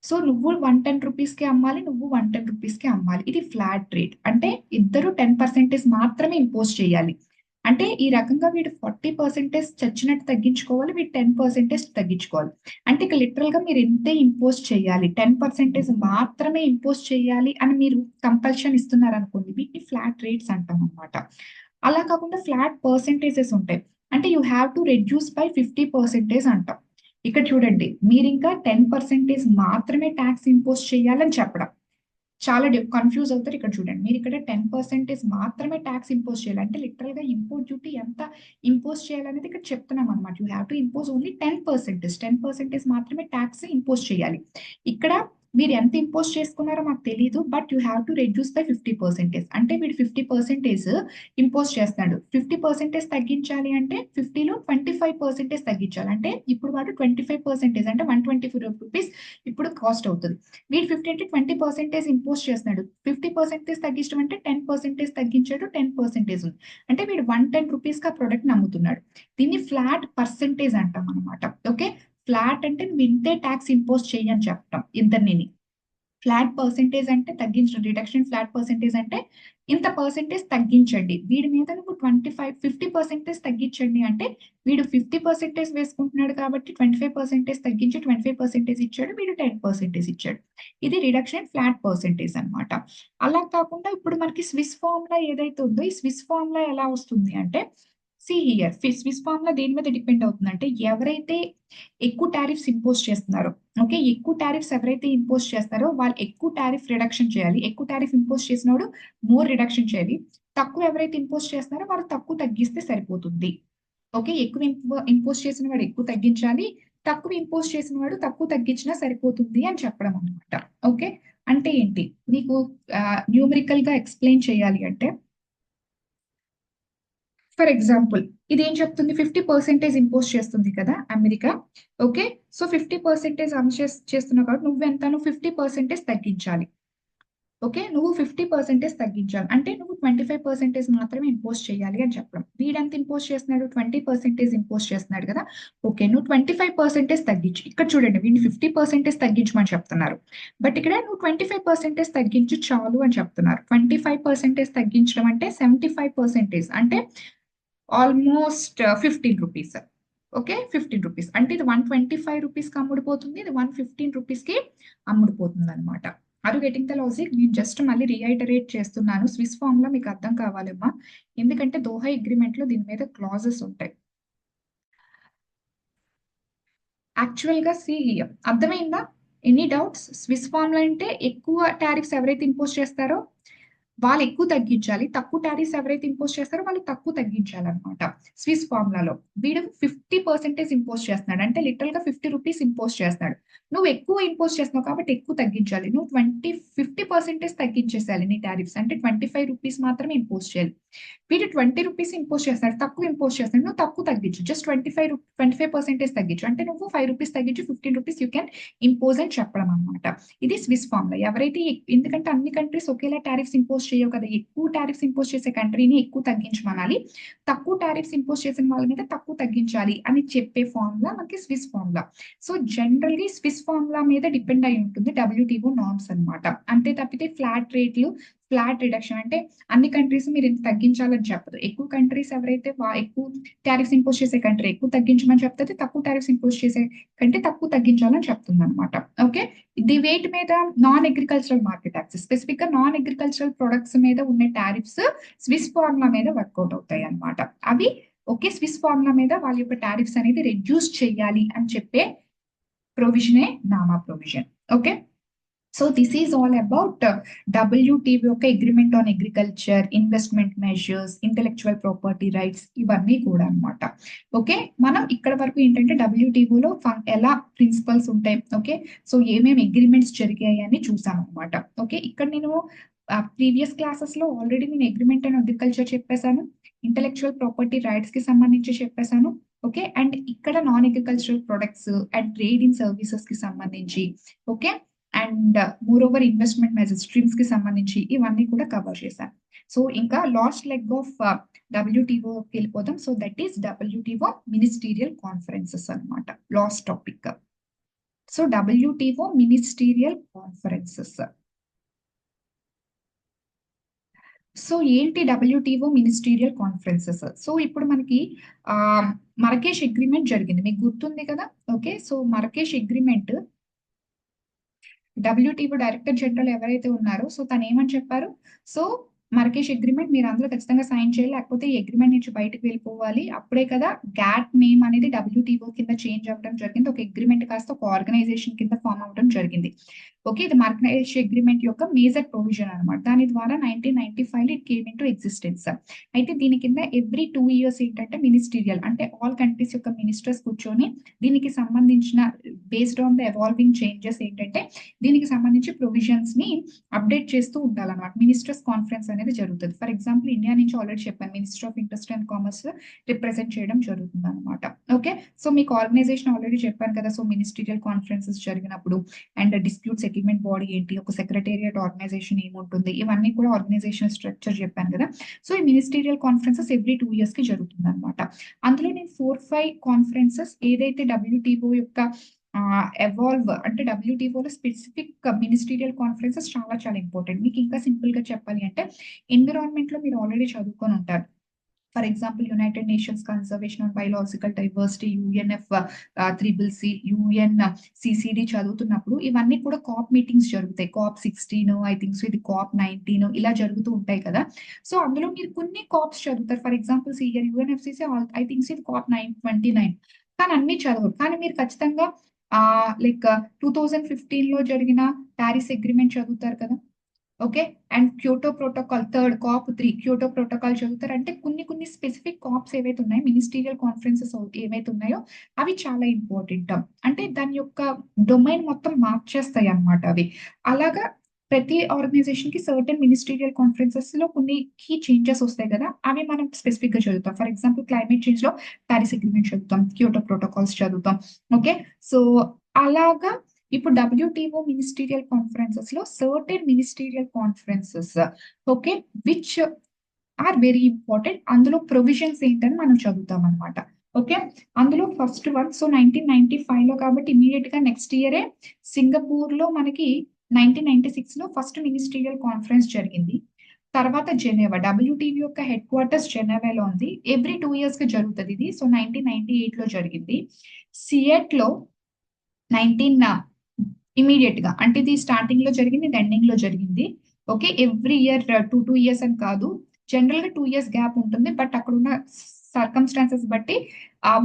సో నువ్వు 110 రూపీస్ కి అమ్మాలి, నువ్వు 110 రూపీస్ కి అమ్మాలి. ఇది ఫ్లాట్ రేట్ అంటే ఇద్దరు 10% మాత్రమే ఇంపోజ్ చేయాలి. అంటే ఈ రకంగా వీడు 40% చచ్చినట్టు తగ్గించుకోవాలి, వీడు 10% తగ్గించుకోవాలి. అంటే ఇక లిటరల్ గా మీరు ఎంతే ఇంపోజ్ చేయాలి, 10% మాత్రమే ఇంపోజ్ చేయాలి అని మీరు కంపల్షన్ ఇస్తున్నారు అనుకోండి, వీటిని ఫ్లాట్ రేట్స్ అంటాం అనమాట. అలా కాకుండా ఫ్లాట్ పర్సెంటేజెస్ ఉంటాయి. అంటే you have to reduce by 50% అంటాం. ఇక్కడ చూడండి, మీరు ఇంకా 10% మాత్రమే ట్యాక్స్ ఇంపోజ్ చేయాలని చెప్పడం. చాలా కన్ఫ్యూజ్ అవుతారు. ఇక్కడ చూడండి, మీరు ఇక్కడ 10% మాత్రమే ట్యాక్స్ ఇంపోజ్ చేయాలి అంటే లిటరల్ గా ఇంపోర్ట్ డ్యూటీ ఎంత ఇంపోజ్ చేయాలనేది ఇక్కడ చెప్తున్నాం అనమాట. You have to impose only 10%. 10% మాత్రమే ట్యాక్స్ ఇంపోజ్ చేయాలి. ఇక్కడ మీరు ఎంత ఇంపోజ్ చేసుకున్నారో మాకు తెలియదు, but you have to reduce by 50%. అంటే వీడు 50% ఇంపోజ్ చేస్తున్నాడు. 50% తగ్గించాలి అంటే 50లో 25% తగ్గించాలి. అంటే ఇప్పుడు వాడు 25% అంటే 124 రూపీస్ ఇప్పుడు కాస్ట్ అవుతుంది. వీడు 50 అంటే 20% ఇంపోజ్ చేస్తున్నాడు. 50% తగ్గించడం అంటే 10% తగ్గించాడు, 10% ఉంది. అంటే వీడు 110 రూపీస్ కి ఆ ప్రొడక్ట్ అమ్ముతున్నాడు. దీన్ని ఫ్లాట్ పర్సెంటేజ్ అంటాం అనమాట. ఓకే, ఫ్లాట్ అంటే నువ్వు ఇంతే ట్యాక్స్ ఇంపోజ్ చేయని చెప్పటం ఇద్దరిని. ఫ్లాట్ పర్సెంటేజ్ అంటే తగ్గించడం, రిడక్షన్ ఫ్లాట్ పర్సెంటేజ్ అంటే ఇంత పర్సెంటేజ్ తగ్గించండి. వీడి మీద నువ్వు 50% తగ్గించండి అంటే వీడు 50% వేసుకుంటున్నాడు కాబట్టి 25% తగ్గించి 25% ఇచ్చాడు, వీడు 10% ఇచ్చాడు. ఇది రిడక్షన్ ఫ్లాట్ పర్సెంటేజ్ అనమాట. అలా కాకుండా ఇప్పుడు మనకి స్విస్ ఫార్ములా ఏదైతే ఉందో, ఈ స్విస్ ఫార్ములా ఎలా వస్తుంది అంటే, సి హియర్ స్విస్ ఫార్ములా దేని మీద డిపెండ్ అవుతుంది అంటే, ఎవరైతే ఎక్కువ టారిఫ్స్ ఇంపోజ్ చేస్తున్నారో, ఓకే, ఎక్కువ టారిఫ్స్ ఎవరైతే ఇంపోజ్ చేస్తారో వాళ్ళు ఎక్కువ టారిఫ్ రిడక్షన్ చేయాలి. ఎక్కువ టారిఫ్ ఇంపోజ్ చేసినోడు మోర్ రిడక్షన్ చేయాలి. తక్కువ ఎవరైతే ఇంపోజ్ చేస్తున్నారో వాళ్ళు తక్కువ తగ్గిస్తే సరిపోతుంది. ఓకే, ఎక్కువ ఇంపోజ్ చేసిన వాడు ఎక్కువ తగ్గించాలి, తక్కువ ఇంపోజ్ చేసిన వాడు తక్కువ తగ్గించినా సరిపోతుంది అని చెప్పడం అనమాట. ఓకే, అంటే ఏంటి మీకు న్యూమరికల్ గా ఎక్స్ప్లెయిన్ చేయాలి అంటే, ఫర్ ఎగ్జాంపుల్ ఇది ఏం చెప్తుంది? 50% ఇంపోజ్ చేస్తుంది కదా అమెరికా. ఓకే, సో 50% చేస్తున్నావు కాబట్టి నువ్వు 50% తగ్గించాలి. ఓకే, నువ్వు 50% తగ్గించాలి అంటే నువ్వు 25% మాత్రమే ఇంపోజ్ చేయాలి అని చెప్పడం. వీడంత ఇంపోజ్ చేస్తున్నాడు? 20% ఇంపోజ్ చేస్తున్నాడు కదా. ఓకే, నువ్వు 25% తగ్గించు. ఇక్కడ చూడండి, వీడిని 50% తగ్గించమని చెప్తున్నారు, బట్ ఇక్కడ నువ్వు 25% తగ్గించు చాలు అని చెప్తున్నారు. 25% తగ్గించడం అంటే 75% అంటే ఆల్మోస్ట్ 15 రూపీస్. ఓకే, 15 రూపీస్ అంటే ఇది 125 రూపీస్ కి అమ్ముడుపోతుంది, ఇది 115 రూపీస్ కి అమ్ముడుపోతుంది అనమాట. Are you getting the logic? నేను జస్ట్ మళ్ళీ రీఐటరేట్ చేస్తున్నాను. స్విస్ ఫార్ములా మీకు అర్థం కావాలమ్మా. ఎందుకంటే దోహా అగ్రిమెంట్ లో దీని మీద క్లాజెస్ ఉంటాయి. యాక్చువల్ గా సి, అర్థమైందా? Any doubts? స్విస్ ఫార్ములా అంటే ఎక్కువ టారిఫ్స్ ఎవరైతే ఇంపోజ్ చేస్తారో వాళ్ళు ఎక్కువ తగ్గించాలి, తక్కువ టారిఫ్స్ ఎవరైతే ఇంపోజ్ చేస్తారో వాళ్ళు తక్కువ తగ్గించాలన్నమాట. స్విస్ ఫార్ములాలో వీడు 50% ఇంపోజ్ చేస్తున్నాడు, అంటే లిటరల్ గా 50 రూపీస్ ఇంపోజ్ చేస్తున్నాడు. నువ్వు ఎక్కువ ఇంపోజ్ చేస్తున్నావు కాబట్టి ఎక్కువ తగ్గించాలి. నువ్వు 50% తగ్గించేసేయాలి నీ టారిఫ్స్, అంటే 25 రూపీస్ మాత్రమే ఇంపోజ్ చేయాలి. వీడు 20 రూపీస్ ఇంపోజ్ చేస్తాడు, తక్కువ ఇంపోజ్ చేస్తాడు, నువ్వు తక్కువ తగ్గించు, జస్ట్ 25% తగ్గించు, అంటే నువ్వు 5 రూపీస్ తగ్గించు, 15 రూపీస్ యూ కెన్ ఇంపోజ్ అని చెప్పడం అనమాట. ఇది స్విస్ ఫార్ములా. ఎవరైతే ఎందుకంటే అన్ని కంట్రీస్ ఒకేలా టారిఫ్స్ ఇంపోజ్ చేయవు కదా, ఎక్కువ టారిఫ్స్ ఇంపోజ్ చేసే కంట్రీని ఎక్కువ తగ్గించమనాలి, తక్కువ టారిఫ్స్ ఇంపోజ్ చేసిన వాళ్ళ మీద తక్కువ తగ్గించాలి అని చెప్పే ఫార్ములా మనకి Swiss formula. So generally Swiss formula మీద డిపెండ్ అయి ఉంటుంది WTO నార్మ్స్ అనమాట. అంతే తప్పితే ఫ్లాట్ రేట్లు, ఫ్లాట్ రిడక్షన్ అంటే అన్ని కంట్రీస్ మీరు ఇంత తగ్గించాలని చెప్పదు. ఎక్కువ కంట్రీస్ ఎవరైతే ఎక్కువ టారిఫ్స్ ఇంపోజ్ చేసే కంట్రీ ఎక్కువ తగ్గించమని చెప్తుంది, తక్కువ టారిఫ్స్ ఇంపోజ్ చేసే కంటే తక్కువ తగ్గించాలని చెప్తుంది అనమాట. ఓకే, ది వెయిట్ మీద non agricultural market access, specific గా నాన్ అగ్రికల్చరల్ ప్రొడక్ట్స్ మీద ఉన్న టారిఫ్స్ స్విస్ ఫార్ములా మీద వర్కౌట్ అవుతాయి అనమాట. అవి ఓకే, స్విస్ ఫార్ములా మీద వాళ్ళ యొక్క టారిఫ్స్ అనేది రెడ్యూస్ చేయాలి అని చెప్పే ప్రొవిజనే NAMA provision. Okay, so this is all about WTO యొక్క agreement on agriculture, investment measures, intellectual property rights, ఇవన్నీ కూడా అనమాట. ఓకే, మనం ఇక్కడ వరకు ఏంటంటే WTO ఎలా ప్రిన్సిపల్స్ ఉంటాయి, ఓకే, సో ఏమేమి అగ్రిమెంట్స్ జరిగాయి అని చూసాం అనమాట. ఓకే, ఇక్కడ నేను ప్రీవియస్ క్లాసెస్ లో ఆల్రెడీ నేను అగ్రిమెంట్ అండ్ అగ్రికల్చర్ చెప్పేశాను, ఇంటెలెక్చువల్ ప్రాపర్టీ రైట్స్ కి సంబంధించి చెప్పేశాను. ఓకే, అండ్ ఇక్కడ non agricultural products and trade in services కి సంబంధించి, okay, and more over investment measures streams కి సంబంధించి ఇవన్నీ కూడా కవర్ చేశాను. సో ఇంకా లాస్ట్ లెగ్ ఆఫ్ WTO వెళ్ళిపోదాం. So that is WTO ministerial conferences అనమాట, last topic. So WTO ministerial conferences. So ఏంటి WTO మినిస్టీరియల్ కాన్ఫరెన్సెస్? సో ఇప్పుడు మనకి మరకేష్ అగ్రిమెంట్ జరిగింది, మీకు గుర్తుంది కదా. Okay, so Marrakesh agreement WTO director general ఎవరైతే ఉన్నారో సో తను ఏమని చెప్పారు, సో మరకేష్ అగ్రిమెంట్ మీరు అందరూ ఖచ్చితంగా సైన్ చేయాలి, లేకపోతే ఈ అగ్రిమెంట్ నుంచి బయటకు వెళ్ళిపోవాలి. అప్పుడే కదా గ్యాట్ నేమ్ అనేది WTO కింద చేంజ్ అవ్వడం జరిగింది, ఒక అగ్రిమెంట్ కాస్త ఒక ఆర్గనైజేషన్ కింద ఫామ్ అవ్వడం జరిగింది. ఓకే, ఇది మరకేష్ అగ్రిమెంట్ యొక్క మేజర్ ప్రొవిజన్ అనమాట. దాని ద్వారా 1995 it came in to existence. అయితే దీని కింద ఎవ్రీ 2 years ఏంటంటే మినిస్టీరియల్, అంటే ఆల్ కంట్రీస్ యొక్క మినిస్టర్స్ కూర్చొని దీనికి సంబంధించిన based on the evolving changes ఏంటంటే దీనికి సంబంధించి ప్రొవిజన్స్ ని అప్డేట్ చేస్తూ ఉండాలన్నమాట. మినిస్టర్స్ కాన్ఫరెన్స్ అనేది జరుగుతుంది. ఫర్ ఎగ్జాంపుల్ ఇండియా నుంచి ఆల్రెడీ చెప్పాను, minister of industry and commerce represent చేయడం జరుగుతుంది అనమాట. ఓకే, సో మీకు ఆర్గనైజేషన్ ఆల్రెడీ చెప్పాను కదా, సో మినిస్టీరియల్ కాన్ఫరెన్సెస్ జరిగినప్పుడు అండ్ డిస్ప్యూట్ సెటిల్మెంట్ బాడీ ఏంటి, ఒక సెక్రటేరియట్ ఆర్గనైజేషన్ ఏముంటుంది, ఇవన్నీ కూడా ఆర్గనైజేషన్ స్ట్రక్చర్ చెప్పాను కదా. సో ఈ మినిస్టీరియల్ కాన్ఫరెన్సెస్ ఎవ్రీ 2 years కి జరుగుతుంది అనమాట. అందులో నేను 4-5 కాన్ఫరెన్సెస్ ఏదైతే WTO యొక్క ఎవాల్వ్ అంటే WTOలో స్పెసిఫిక్ మినిస్టీరియల్ కాన్ఫరెన్సెస్ చాలా చాలా ఇంపార్టెంట్. మీకు ఇంకా సింపుల్ గా చెప్పాలి అంటే ఎన్విరాన్మెంట్ లో మీరు ఆల్రెడీ చదువుకొని ఉంటారు. For example United nations conservation on biological diversity, UNF 3CC, UNCCD చదువుతున్నప్పుడు ఇవన్నీ కూడా కాప్ మీటింగ్స్ జరుగుతాయి. COP16, ఐ థింక్ సో ఇది COP19 ఇలా జరుగుతూ ఉంటాయి కదా. సో అందులో మీరు కొన్ని కాప్స్ చదువుతారు. For example UNFCC I think ఇది COP29, కానీ అన్ని చదవరు. కానీ మీరు ఖచ్చితంగా లైక్ 2015 లో జరిగిన ప్యారిస్ అగ్రిమెంట్ చదువుతారు కదా. Okay, and Kyoto protocol COP3 Kyoto protocol చదువుతారు. అంటే కొన్ని కొన్ని స్పెసిఫిక్ కాప్స్ ఏవైతే ఉన్నాయో, మినిస్టీరియల్ కాన్ఫరెన్సెస్ ఏవైతే ఉన్నాయో అవి చాలా ఇంపార్టెంట్. అంటే దాని యొక్క డొమైన్ మొత్తం మార్చేస్తాయి అన్నమాట అవి. అలాగా ప్రతి ఆర్గనైజేషన్ కి సర్టెన్ మినిస్టీరియల్ కాన్ఫరెన్సెస్ లో కొన్ని కీ చేంజెస్ వస్తాయి కదా, అవి మనం స్పెసిఫిక్ గా చదువుతాం. ఫర్ ఎగ్జాంపుల్ క్లైమేట్ చేంజ్ లో ప్యారిస్ అగ్రిమెంట్ చదువుతాం, క్యోటో ప్రోటోకాల్స్ చదువుతాం. ఓకే, సో అలాగా ఇప్పుడు WTO మినిస్టీరియల్ కాన్ఫరెన్సెస్ లో certain ministerial conferences, okay, which are very important. అందులో ప్రొవిజన్స్ ఏంటని మనం చదువుతాం అనమాట. ఓకే, అందులో ఫస్ట్ వన్, సో 1995 లో కాబట్టి ఇమీడియట్ గా నెక్స్ట్ ఇయరే సింగపూర్ లో మనకి 1996 లో ఫస్ట్ మినిస్టీరియల్ కాన్ఫరెన్స్ జరిగింది. తర్వాత జెనీవా, WTO యొక్క హెడ్ క్వార్టర్స్ జెనీవాలో ఉంది, ఎవ్రీ 2 years కి జరుగుతుంది ఇది. సో 1998 లో జరిగింది. సియట్ లో 19 ఇమీడియట్ గా, అంటే ఇది స్టార్టింగ్ లో జరిగింది, ఇది ఎండింగ్ లో జరిగింది. ఓకే, ఎవ్రీ ఇయర్ 2 2 years అని కాదు, జనరల్ గా 2 years గ్యాప్ ఉంటుంది, బట్ అక్కడ ఉన్న సర్కమ్స్టాన్సెస్ బట్టి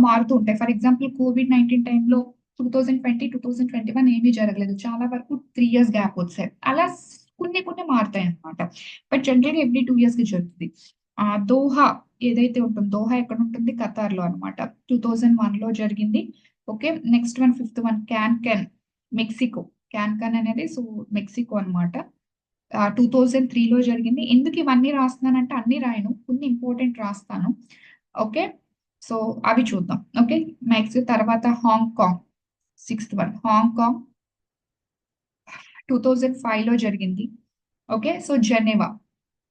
మారుతూ ఉంటాయి. ఫర్ ఎగ్జాంపుల్ COVID-19 టైంలో 2020 2021 ఏమీ జరగలేదు, చాలా వరకు 3 years గ్యాప్ వచ్చాయి. అలా కొన్ని కొన్ని మారుతాయి అనమాట. బట్ జనరల్ గా ఎవ్రీ 2 years కి జరుగుతుంది. దోహా ఏదైతే ఉంటుందో, దోహా ఎక్కడ ఉంటుంది, ఖతార్ లో అనమాట. 2001 లో జరిగింది. Okay, next one, fifth one, Cancun Mexico. Cancun అనేది సో మెక్సికో అనమాట. 2003లో జరిగింది. ఎందుకు ఇవన్నీ రాస్తున్నానంటే అన్ని రాయను, కొన్ని ఇంపార్టెంట్ రాస్తాను. ఓకే, సో అవి చూద్దాం. ఓకే, నెక్స్ట్ తర్వాత హాంకాంగ్, సిక్స్త్ వన్ హాంకాంగ్ 2005లో జరిగింది. ఓకే, సో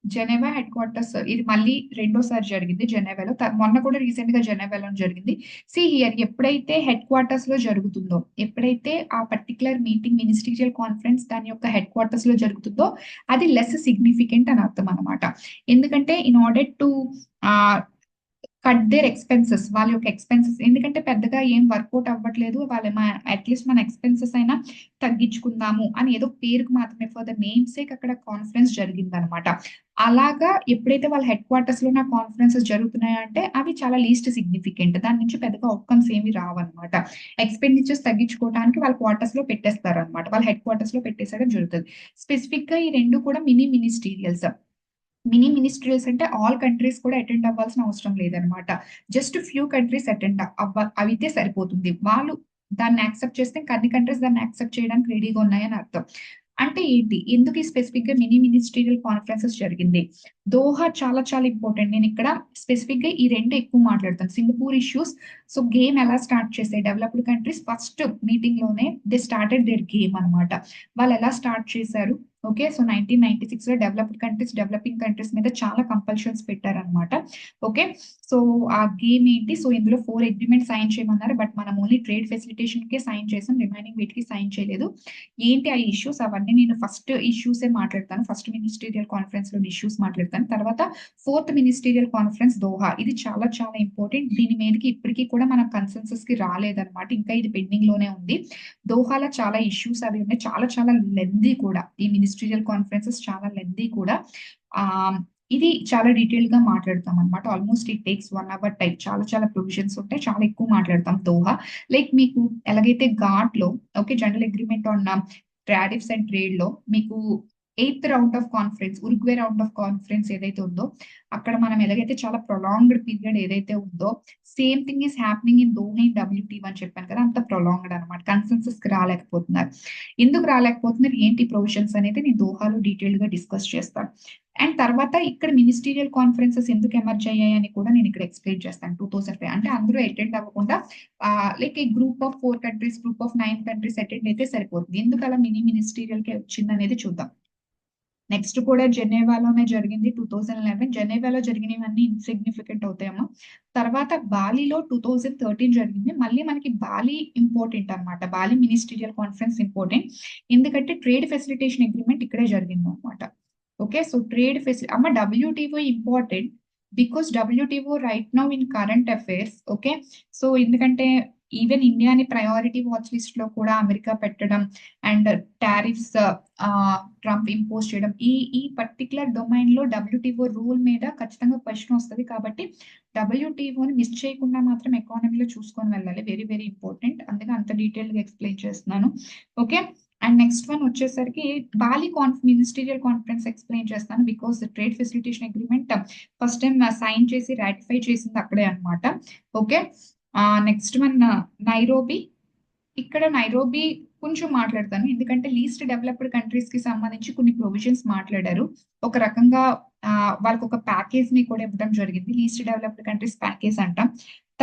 జెనెవా హెడ్ క్వార్టర్స్, ఇది మళ్ళీ రెండోసారి జరిగింది జెనెవాలో. మొన్న కూడా రీసెంట్ గా జెనెవాలో జరిగింది. సి హియర్, ఎప్పుడైతే హెడ్ క్వార్టర్స్ లో జరుగుతుందో, ఎప్పుడైతే ఆ పర్టికులర్ మీటింగ్ మినిస్ట్రీరియల్ కాన్ఫరెన్స్ దాని యొక్క హెడ్ క్వార్టర్స్ లో జరుగుతుందో, అది లెస్ సిగ్నిఫికెంట్ అని అర్థం అనమాట. ఎందుకంటే in order to cut their expenses, వాళ్ళ యొక్క ఎక్స్పెన్సెస్, ఎందుకంటే పెద్దగా ఏం వర్కౌట్ అవ్వట్లేదు, వాళ్ళ అట్లీస్ట్ మన ఎక్స్పెన్సెస్ అయినా తగ్గించుకుందాము అని ఏదో పేరుకు మాత్రమే, ఫర్ ద నేమ్ సేక్ అక్కడ కాన్ఫరెన్స్ జరిగింది అనమాట. అలాగా ఎప్పుడైతే వాళ్ళ హెడ్ క్వార్టర్స్ లో నా కాన్ఫరెన్సెస్ జరుగుతున్నాయంటే అవి చాలా లీస్ట్ సిగ్నిఫికెంట్, దాని నుంచి పెద్దగా అవుట్కమ్స్ ఏమి రావన్నమాట. ఎక్స్పెండిచర్స్ తగ్గించుకోవడానికి వాళ్ళ క్వార్టర్స్ లో పెట్టేస్తారు అనమాట, వాళ్ళ హెడ్ క్వార్టర్స్ లో పెట్టేసడం జరుగుతుంది. స్పెసిఫిక్ గా ఈ రెండు కూడా మినీ మినిస్టీరియల్స్. మినీ మినిస్ట్రియల్స్ అంటే ఆల్ కంట్రీస్ కూడా అటెండ్ అవ్వాల్సిన అవసరం లేదనమాట. జస్ట్ ఫ్యూ కంట్రీస్ అటెండ్ అవితే సరిపోతుంది. వాళ్ళు దాన్ని యాక్సెప్ట్ చేస్తే అన్ని కంట్రీస్ దాన్ని యాక్సెప్ట్ చేయడానికి రెడీగా ఉన్నాయని అర్థం. అంటే ఏంటి, ఎందుకు ఈ స్పెసిఫిక్ గా మినీ మినిస్ట్రియల్ కాన్ఫరెన్సెస్ జరిగింది? దోహా చాలా చాలా ఇంపార్టెంట్. నేను ఇక్కడ స్పెసిఫిక్ గా ఈ రెండు ఎక్కువ మాట్లాడతాను. Singapore issues. సో గేమ్ ఎలా స్టార్ట్ చేశాయి డెవలప్డ్ కంట్రీస్, ఫస్ట్ మీటింగ్ లోనే దే స్టార్టెడ్ దేర్ గేమ్ అనమాట. వాళ్ళు ఎలా స్టార్ట్ చేశారు? ఓకే, సో 1996 లో డెవలప్డ్ కంట్రీస్ డెవలపింగ్ కంట్రీస్ మీద చాలా కంపల్షన్స్ పెట్టారనమాట. ఓకే, సో ఆ గేమ్ ఏంటి, సో ఇందులో 4 అగ్రిమెంట్ సైన్ చేయమన్నారు, బట్ మనం ఓన్లీ ట్రేడ్ ఫెసిలిటేషన్ కే సైన్ చేసాం, రిమైనింగ్ వీటికి సైన్ చేయలేదు. ఏంటి ఆ ఇష్యూస్, అవన్నీ నేను ఫస్ట్ ఇష్యూసే మాట్లాడతాను, ఫస్ట్ మినిస్టీరియల్ కాన్ఫరెన్స్ లో ఇష్యూస్ మాట్లాడతాను. తర్వాత ఫోర్త్ మినిస్టీరియల్ కాన్ఫరెన్స్ దోహా, ఇది చాలా చాలా ఇంపార్టెంట్. దీని మీదకి ఇప్పటికీ కూడా మన కన్సెన్సస్ కి రాలేదన్నమాట, ఇంకా ఇది పెండింగ్ లోనే ఉంది. దోహాలో చాలా ఇష్యూస్ అవి ఉన్నాయి, చాలా చాలా లెందీ కూడా, ఈ మినిస్ట్రియల్ కాన్ఫరెన్సెస్ చాలా లెందీ కూడా. ఆ ఇది చాలా డీటెయిల్ గా మాట్లాడతాం అనమాట. Almost it takes 1 hour time, చాలా చాలా ప్రొవిజన్స్ ఉంటాయి, చాలా ఎక్కువ మాట్లాడతాం దోహా. లైక్ మీకు ఎలాగైతే ఘాట్ లో, okay, general agreement on tariffs and trade లో మీకు 8th round of conference, Uruguay round of conference ఏదైతే ఉందో, అక్కడ మనం ఎలాగైతే చాలా ప్రొలాంగ్డ్ పీరియడ్ ఏదైతే ఉందో, same thing is happening in Doha in WTO అని చెప్పాను కదా, అంత ప్రొలాంగ్డ్ అనమాట. కన్సెన్సస్ కి రాలేకపోతున్నారు. ఎందుకు రాలేకపోతున్నారు, ఏంటి ప్రొవిజన్స్ అనేది నేను దోహాలో డీటెయిల్ గా డిస్కస్ చేస్తాను. అండ్ తర్వాత ఇక్కడ మినిస్టీరియల్ కాన్ఫరెన్సెస్ ఎందుకు ఎమర్జ్ అయ్యాయని కూడా నేను ఇక్కడ ఎక్స్ప్లెయిన్ చేస్తాను. 2005 అంటే అందరూ అటెండ్ అవ్వకుండా like A group of 4 countries, group of 9 countries attend అయితే సరిపోతుంది. ఎందుకు అలా మినీ మినిస్టీరియల్ కి వచ్చింది అనేది చూద్దాం. నెక్స్ట్ కూడా జెనీవాలోనే జరిగింది 2011. జెనీవాలో జరిగినవన్నీ ఇన్సిగ్నిఫికెంట్ అవుతాయేమో. తర్వాత బాలీలో 2013 జరిగింది. మళ్ళీ మనకి బాలీ ఇంపార్టెంట్ అనమాట, బాలీ మినిస్టీరియల్ కాన్ఫరెన్స్ ఇంపార్టెంట్, ఎందుకంటే ట్రేడ్ ఫెసిలిటేషన్ అగ్రిమెంట్ ఇక్కడే జరిగింది అనమాట. ఓకే, సో ట్రేడ్ ఫెసిలిటీ అమ్మ, WTO important because WTO right now in current affairs. Okay, so ఎందుకంటే ఈవెన్ ఇండియాని ప్రయారిటీ వాచ్ లిస్ట్ లో కూడా అమెరికా పెట్టడం, అండ్ టారిఫ్స్ ట్రంప్ ఇంపోజ్ చేయడం, ఈ ఈ పర్టికులర్ డొమైన్ లో WTO రూల్ మీద ఖచ్చితంగా క్వశ్చన్ వస్తుంది. కాబట్టి WTOని మిస్ చేయకుండా మాత్రం ఎకానమీలో చూసుకొని వెళ్ళాలి, వెరీ వెరీ ఇంపార్టెంట్. అందుకే అంత డీటెయిల్ గా ఎక్స్ప్లెయిన్ చేస్తున్నాను. ఓకే, అండ్ నెక్స్ట్ వన్ వచ్చేసరికి బాలీ మినిస్టీరియల్ కాన్ఫరెన్స్ ఎక్స్ప్లెయిన్ చేస్తాను, because trade facilitation agreement first time sign చేసి రాటిఫై చేసింది అక్కడే అనమాట. Okay, next one Nairobi. ఇక్కడ నైరోబీ కొంచెం మాట్లాడతాను, ఎందుకంటే లీస్ట్ డెవలప్డ్ కంట్రీస్ కి సంబంధించి కొన్ని ప్రొవిజన్స్ మాట్లాడారు. ఒక రకంగా వాళ్ళకి ఒక ప్యాకేజ్ ని కూడా ఇవ్వడం జరిగింది, లీస్ట్ డెవలప్డ్ కంట్రీస్ ప్యాకేజ్ అంటాం.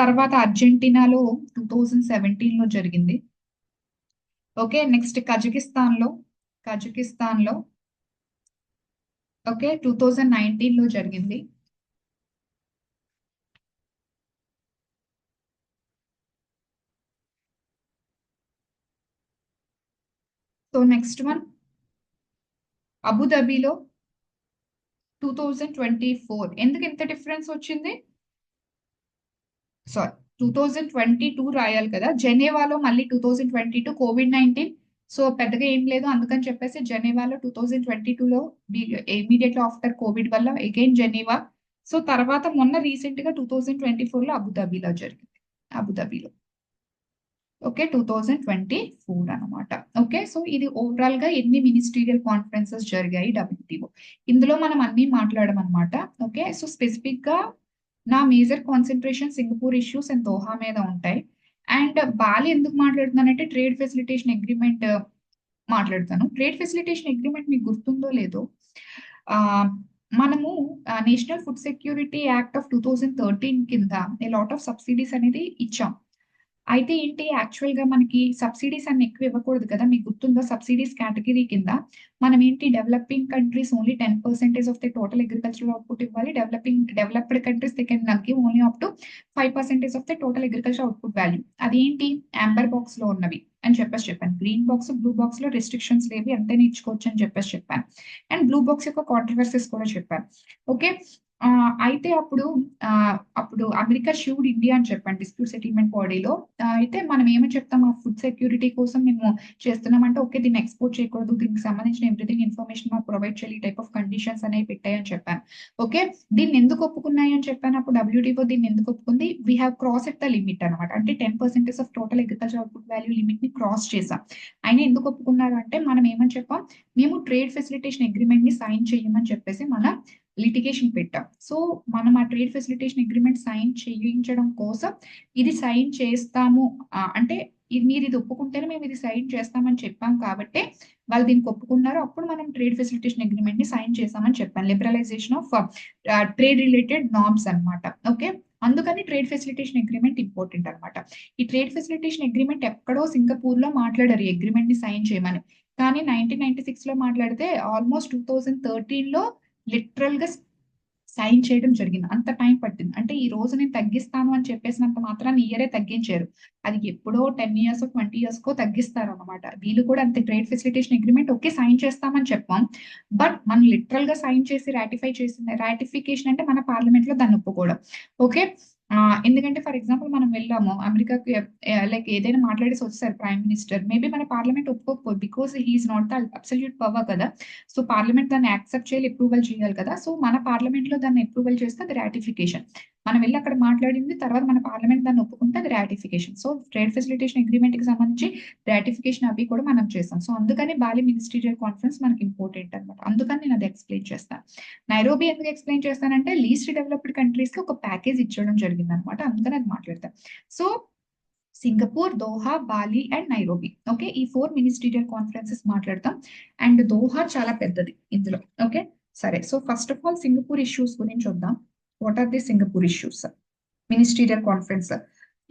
తర్వాత అర్జెంటీనాలో 2017 లో జరిగింది. ఓకే, నెక్స్ట్ కజకిస్తాన్ లో ఓకే 2019 లో జరిగింది. సో నెక్స్ట్ వన్ అబుదాబిలో 2024. ఎందుకు ఇంత డిఫరెన్స్ వచ్చింది, సారీ 2022 రాయాలి కదా, జెనీవాలో మళ్ళీ 2022, COVID-19 సో పెద్దగా ఏం లేదు, అందుకని చెప్పేసి జెనీవాలో 2022లో ఇమీడియట్లీ ఆఫ్టర్ కోవిడ్ వల్ల అగైన్ జెనీవా. సో తర్వాత మొన్న రీసెంట్ గా 2024లో అబుదాబిలో జరిగింది. అబుదాబిలో. ఓకే, 2024 అనమాట. ఓకే, సో ఇది ఓవరాల్ గా ఎన్ని మినిస్ట్రియల్ కాన్ఫరెన్సెస్ జరిగాయి డబ్ల్యూటీఓ. ఇందులో మనం అన్ని మాట్లాడమన్నమాట. ఓకే, సో స్పెసిఫిక్ గా నా major concentration Singapore issues and Doha మీద ఉంటాయి. అండ్ బాలి ఎందుకు మాట్లాడుతున్నానంటే ట్రేడ్ ఫెసిలిటేషన్ అగ్రిమెంట్ మాట్లాడతాను. ట్రేడ్ ఫెసిలిటేషన్ అగ్రిమెంట్ మీకు గుర్తుందో లేదో, ఆ మనము national food security act of 2013 కింద ఏ లాట్ ఆఫ్ సబ్సిడీస్ అనేది ఇచ్చాం. అయితే ఏంటి, యాక్చువల్ గా మనకి సబ్సిడీస్ అన్ని ఎక్కువ ఇవ్వకూడదు కదా. మీకు గుర్తుందో సబ్సిడీస్ కేటగిరీ కింద మనం ఏంటి, developing countries only 10% of the total agricultural output ఇవ్వాలి. Developed countries they can give only up to 5% of the total agriculture output value. అదేంటి, యాంబర్ బాక్స్ లో ఉన్నవి అని చెప్పాను. గ్రీన్ బాక్స్, బ్లూ బాక్స్ లో రెస్ట్రిక్షన్స్ లేవి, ఎంతైనా ఇచ్చుకోవచ్చు అని చెప్పాను. అండ్ బ్లూ బాక్స్ యొక్క కాంట్రవర్సీస్ కూడా చెప్పాను. ఓకే, అయితే అప్పుడు అమెరికా షూడ్ ఇండియా అని చెప్పండి డిస్ప్యూట్ సెటిల్మెంట్ బాడీలో. అయితే మనం ఏమని చెప్తాం, ఆ ఫుడ్ సెక్యూరిటీ కోసం మేము చేస్తున్నామంటే ఓకే, దీన్ని ఎక్స్పోర్ట్ చేయకూడదు, దీనికి సంబంధించిన ఎవ్రీథింగ్ ఇన్ఫర్మేషన్ మాకు ప్రొవైడ్ చేయాలి, టైప్ ఆఫ్ కండిషన్స్ అనేవి పెట్టాయని చెప్పాను. ఓకే, దీన్ని ఎందుకు ఒప్పుకున్నాయి అని చెప్పాను. అప్పుడు డబ్ల్యూటీఓ దీన్ని ఎందుకు ఒప్పుకుంది, we have cross at the limit అనమాట. అంటే 10% of total agriculture output value limit ని క్రాస్ చేసాం. అయినా ఎందుకు ఒప్పుకున్నారు అంటే మనం ఏమని చెప్పాం, మేము ట్రేడ్ ఫెసిలిటేషన్ అగ్రిమెంట్ ని సైన్ చేయమని చెప్పేసి మనం లిటిగేషన్ పెట్టాం. సో మనం ఆ ట్రేడ్ ఫెసిలిటేషన్ అగ్రిమెంట్ సైన్ చేయించడం కోసం ఇది సైన్ చేస్తాము, అంటే మీరు ఇది ఒప్పుకుంటేనే మేము ఇది సైన్ చేస్తామని చెప్పాం కాబట్టి వాళ్ళు దీనికి ఒప్పుకున్నారు. అప్పుడు మనం ట్రేడ్ ఫెసిలిటేషన్ అగ్రిమెంట్ ని సైన్ చేస్తామని చెప్పాను. Liberalisation of trade related norms అనమాట. ఓకే, అందుకని ట్రేడ్ ఫెసిలిటేషన్ అగ్రిమెంట్ ఇంపార్టెంట్ అనమాట. ఈ ట్రేడ్ ఫెసిలిటేషన్ అగ్రిమెంట్ ఎక్కడో సింగపూర్ లో మాట్లాడారు ఈ అగ్రిమెంట్ ని సైన్ చేయమని. కానీ 1996 లో మాట్లాడితే ఆల్మోస్ట్ 2013 లో లిటరల్ గా సైన్ చేయడం జరిగింది. అంత టైం పట్టింది. అంటే ఈ రోజు నేను తగ్గిస్తాను అని చెప్పేసినంత మాత్రాన్ని ఇయరే తగ్గించారు. అది ఎప్పుడో 10 ఇయర్స్ 20 ఇయర్స్ కో తగ్గిస్తారు అనమాట. వీళ్ళు కూడా అంతే, trade facilitation agreement okay sign చేస్తామని చెప్పాం. బట్ మనం లిటరల్ గా సైన్ చేసి రాటిఫై చేసింది, రాటిఫికేషన్ అంటే మన పార్లమెంట్ లో దాన్ని ఒప్పుకోవడం. ఓకే, ఎందుకంటే ఫర్ ఎగ్జాంపుల్ మనం వెళ్ళాము అమెరికాకి, లైక్ ఏదైనా మాట్లాడేసి వచ్చారు ప్రైమ్ మినిస్టర్, మేబీ మన పార్లమెంట్ ఒప్పుకోకపోదు, because he's not the absolute power కదా. సో పార్లమెంట్ దాన్ని యాక్సెప్ట్ చేయాలి, అప్రూవల్ చేయాలి కదా. సో మన పార్లమెంట్ లో దాన్ని అప్రూవల్ చేస్తే అది రాటిఫికేషన్. మనం వెళ్ళి అక్కడ మాట్లాడింది తర్వాత మన పార్లమెంట్ దాన్ని ఒప్పుకుంటే అది ratification. So trade facilitation agreement కి సంబంధించి రాటిఫికేషన్ అవి కూడా మనం చేస్తాం. సో అందుకని బాలి మినిస్టీరియల్ కాన్ఫరెన్స్ మనకి ఇంపార్టెంట్ అనమాట. అందుకని నేను అది ఎక్స్ప్లెయిన్ చేస్తాను. నైరోబీ ఎందుకు ఎక్స్ప్లెయిన్ చేస్తానంటే లీస్ట్ డెవలప్డ్ కంట్రీస్ కి ఒక ప్యాకేజ్ ఇచ్చడం జరిగింది అనమాట. అందుకని అది మాట్లాడతాను. So Singapore, Doha, Bali and Nairobi. Okay, ఈ 4 మినిస్టీరియల్ కాన్ఫరెన్సెస్ మాట్లాడతాం. అండ్ దోహా చాలా పెద్దది ఇందులో. ఓకే, సరే. So first of all Singapore issues గురించి చూద్దాం. What are the Singapore issues ministerial conference?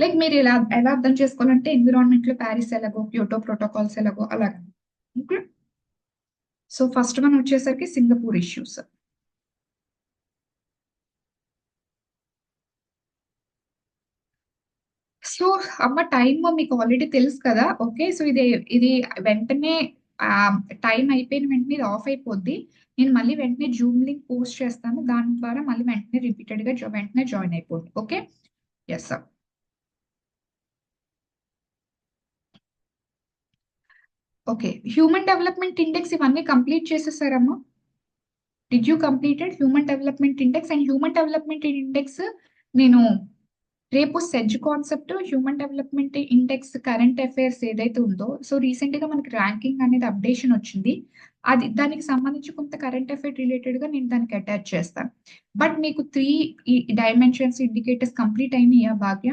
Like మీరు ఎలా ఎలా అర్థం చేసుకోవాలంటే ఎన్విరాన్మెంట్ లో ప్యారిస్ ఎలాగో, క్యోటో ప్రోటోకాల్స్ ఎలాగో అలాగే. ఓకే, సో ఫస్ట్ వన్ వచ్చేసరికి సింగపూర్ ఇష్యూస్. సో అమ్మ టైమ్ మీకు ఆల్రెడీ తెలుసు కదా. ఓకే, సో ఇది వెంటనే టైం అయిపోయిన వెంటనే ఇది ఆఫ్ అయిపోద్ది. నేను మళ్ళీ వెంటనే జూమ్ లింక్ పోస్ట్ చేస్తాను, దాని ద్వారా మళ్ళీ వెంటనే రిపీటెడ్ గా వెంటనే జాయిన్ అయిపోద్ది. Okay, yes sir. Okay, human development index ఇవన్నీ కంప్లీట్ చేసేసారమ్మా. Did you completed human development index? And human development index నేను రేపు SEZ concept, human development index, current affairs ఏదైతే ఉందో, సో రీసెంట్ గా మనకి ర్యాంకింగ్ అనేది అప్డేషన్ వచ్చింది. అది దానికి సంబంధించి కొంత కరెంట్ అఫైర్ రిలేటెడ్ గా నేను దానికి అటాచ్ చేస్తాను. బట్ మీకు 3 ఈ డైమెన్షన్స్ ఇండికేటర్స్ కంప్లీట్ అయినాయా Bhagya?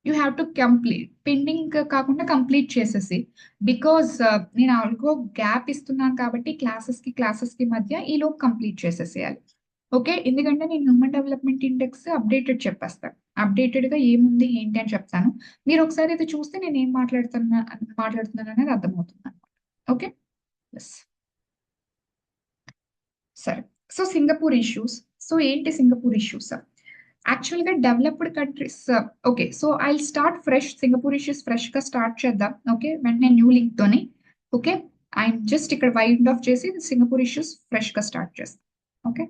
You have to complete, pending కాకుండా కంప్లీట్ చేసేసి. బికాస్ నేను ఆల్గో గ్యాప్ ఇస్తున్నాను కాబట్టి క్లాసెస్ కి మధ్య ఈ లోపు కంప్లీట్ చేసేసేయాలి. ఓకే, ఎందుకంటే నేను హ్యూమన్ డెవలప్మెంట్ ఇండెక్స్ అప్డేటెడ్ చెప్పేస్తాను. అప్డేటెడ్ గా ఏముంది ఏంటి అని చెప్తాను. మీరు ఒకసారి ఇది చూస్తే నేను ఏం మాట్లాడుతున్నాను అనేది అర్థమవుతుంది అనమాట. ఓకే, ఎస్, సరే. So Singapore issues. సో ఏంటి సింగపూర్ ఇష్యూస్? యాక్చువల్ గా developed countries. Okay, so I start fresh. Singapore issues fresh గా స్టార్ట్ చేద్దాం. ఓకే, వెంటనే న్యూ లింక్ తోని. ఓకే, ఐఎమ్ జస్ట్ ఇక్కడ వైండ్ ఆఫ్ చేసి సింగపూర్ ఇష్యూస్ ఫ్రెష్ గా స్టార్ట్ చేస్తాం. Okay,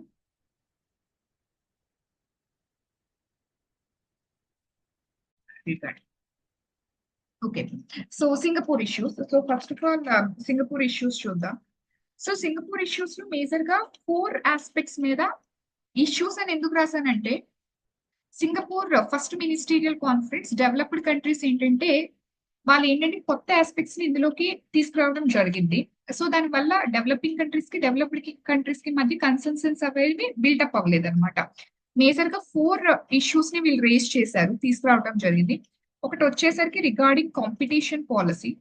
okay. So Singapore issues. So first of all Singapore issues చూద్దాం. సో సింగపూర్ ఇష్యూస్ లో మేజర్ గా 4 ఆస్పెక్ట్స్ మీద ఇష్యూస్ అని ఎందుకు రాశానంటే, Singapore first ministerial conference developed countries ఏంటంటే వాళ్ళు ఏంటంటే కొత్త ఆస్పెక్ట్స్ ని ఇందులోకి తీసుకురావడం జరిగింది. సో దాని వల్ల డెవలపింగ్ కంట్రీస్ కి డెవలప్డ్ కంట్రీస్ కి మధ్య కన్సెన్సన్స్ అనేవి బిల్డప్ అవ్వలేదు అనమాట. మేజర్ గా 4 ఇష్యూస్ ని వీళ్ళు రేస్ చేశారు, తీసుకురావడం జరిగింది. ఒకటి వచ్చేసరికి regarding competition policy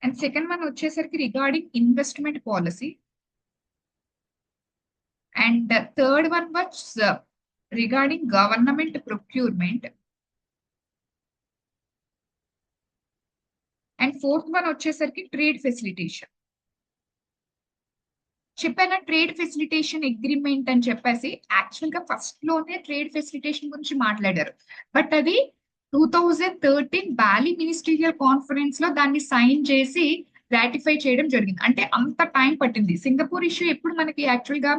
and second one వచ్చేసరికి regarding investment policy and third one was regarding government procurement and fourth one వచ్చేసరికి ట్రేడ్ ఫెసిలిటేషన్. చెప్పాను ట్రేడ్ ఫెసిలిటేషన్ అగ్రిమెంట్ అని చెప్పేసి, యాక్చువల్ గా ఫస్ట్ లోనే ట్రేడ్ ఫెసిలిటేషన్ గురించి మాట్లాడారు. బట్ అది 2013 బాలి మినిస్టీరియల్ కాన్ఫరెన్స్ లో దాన్ని సైన్ చేసి రాటిఫై చేయడం జరిగింది. అంటే అంత టైం పట్టింది. సింగపూర్ ఇష్యూ ఎప్పుడు మనకి యాక్చువల్ గా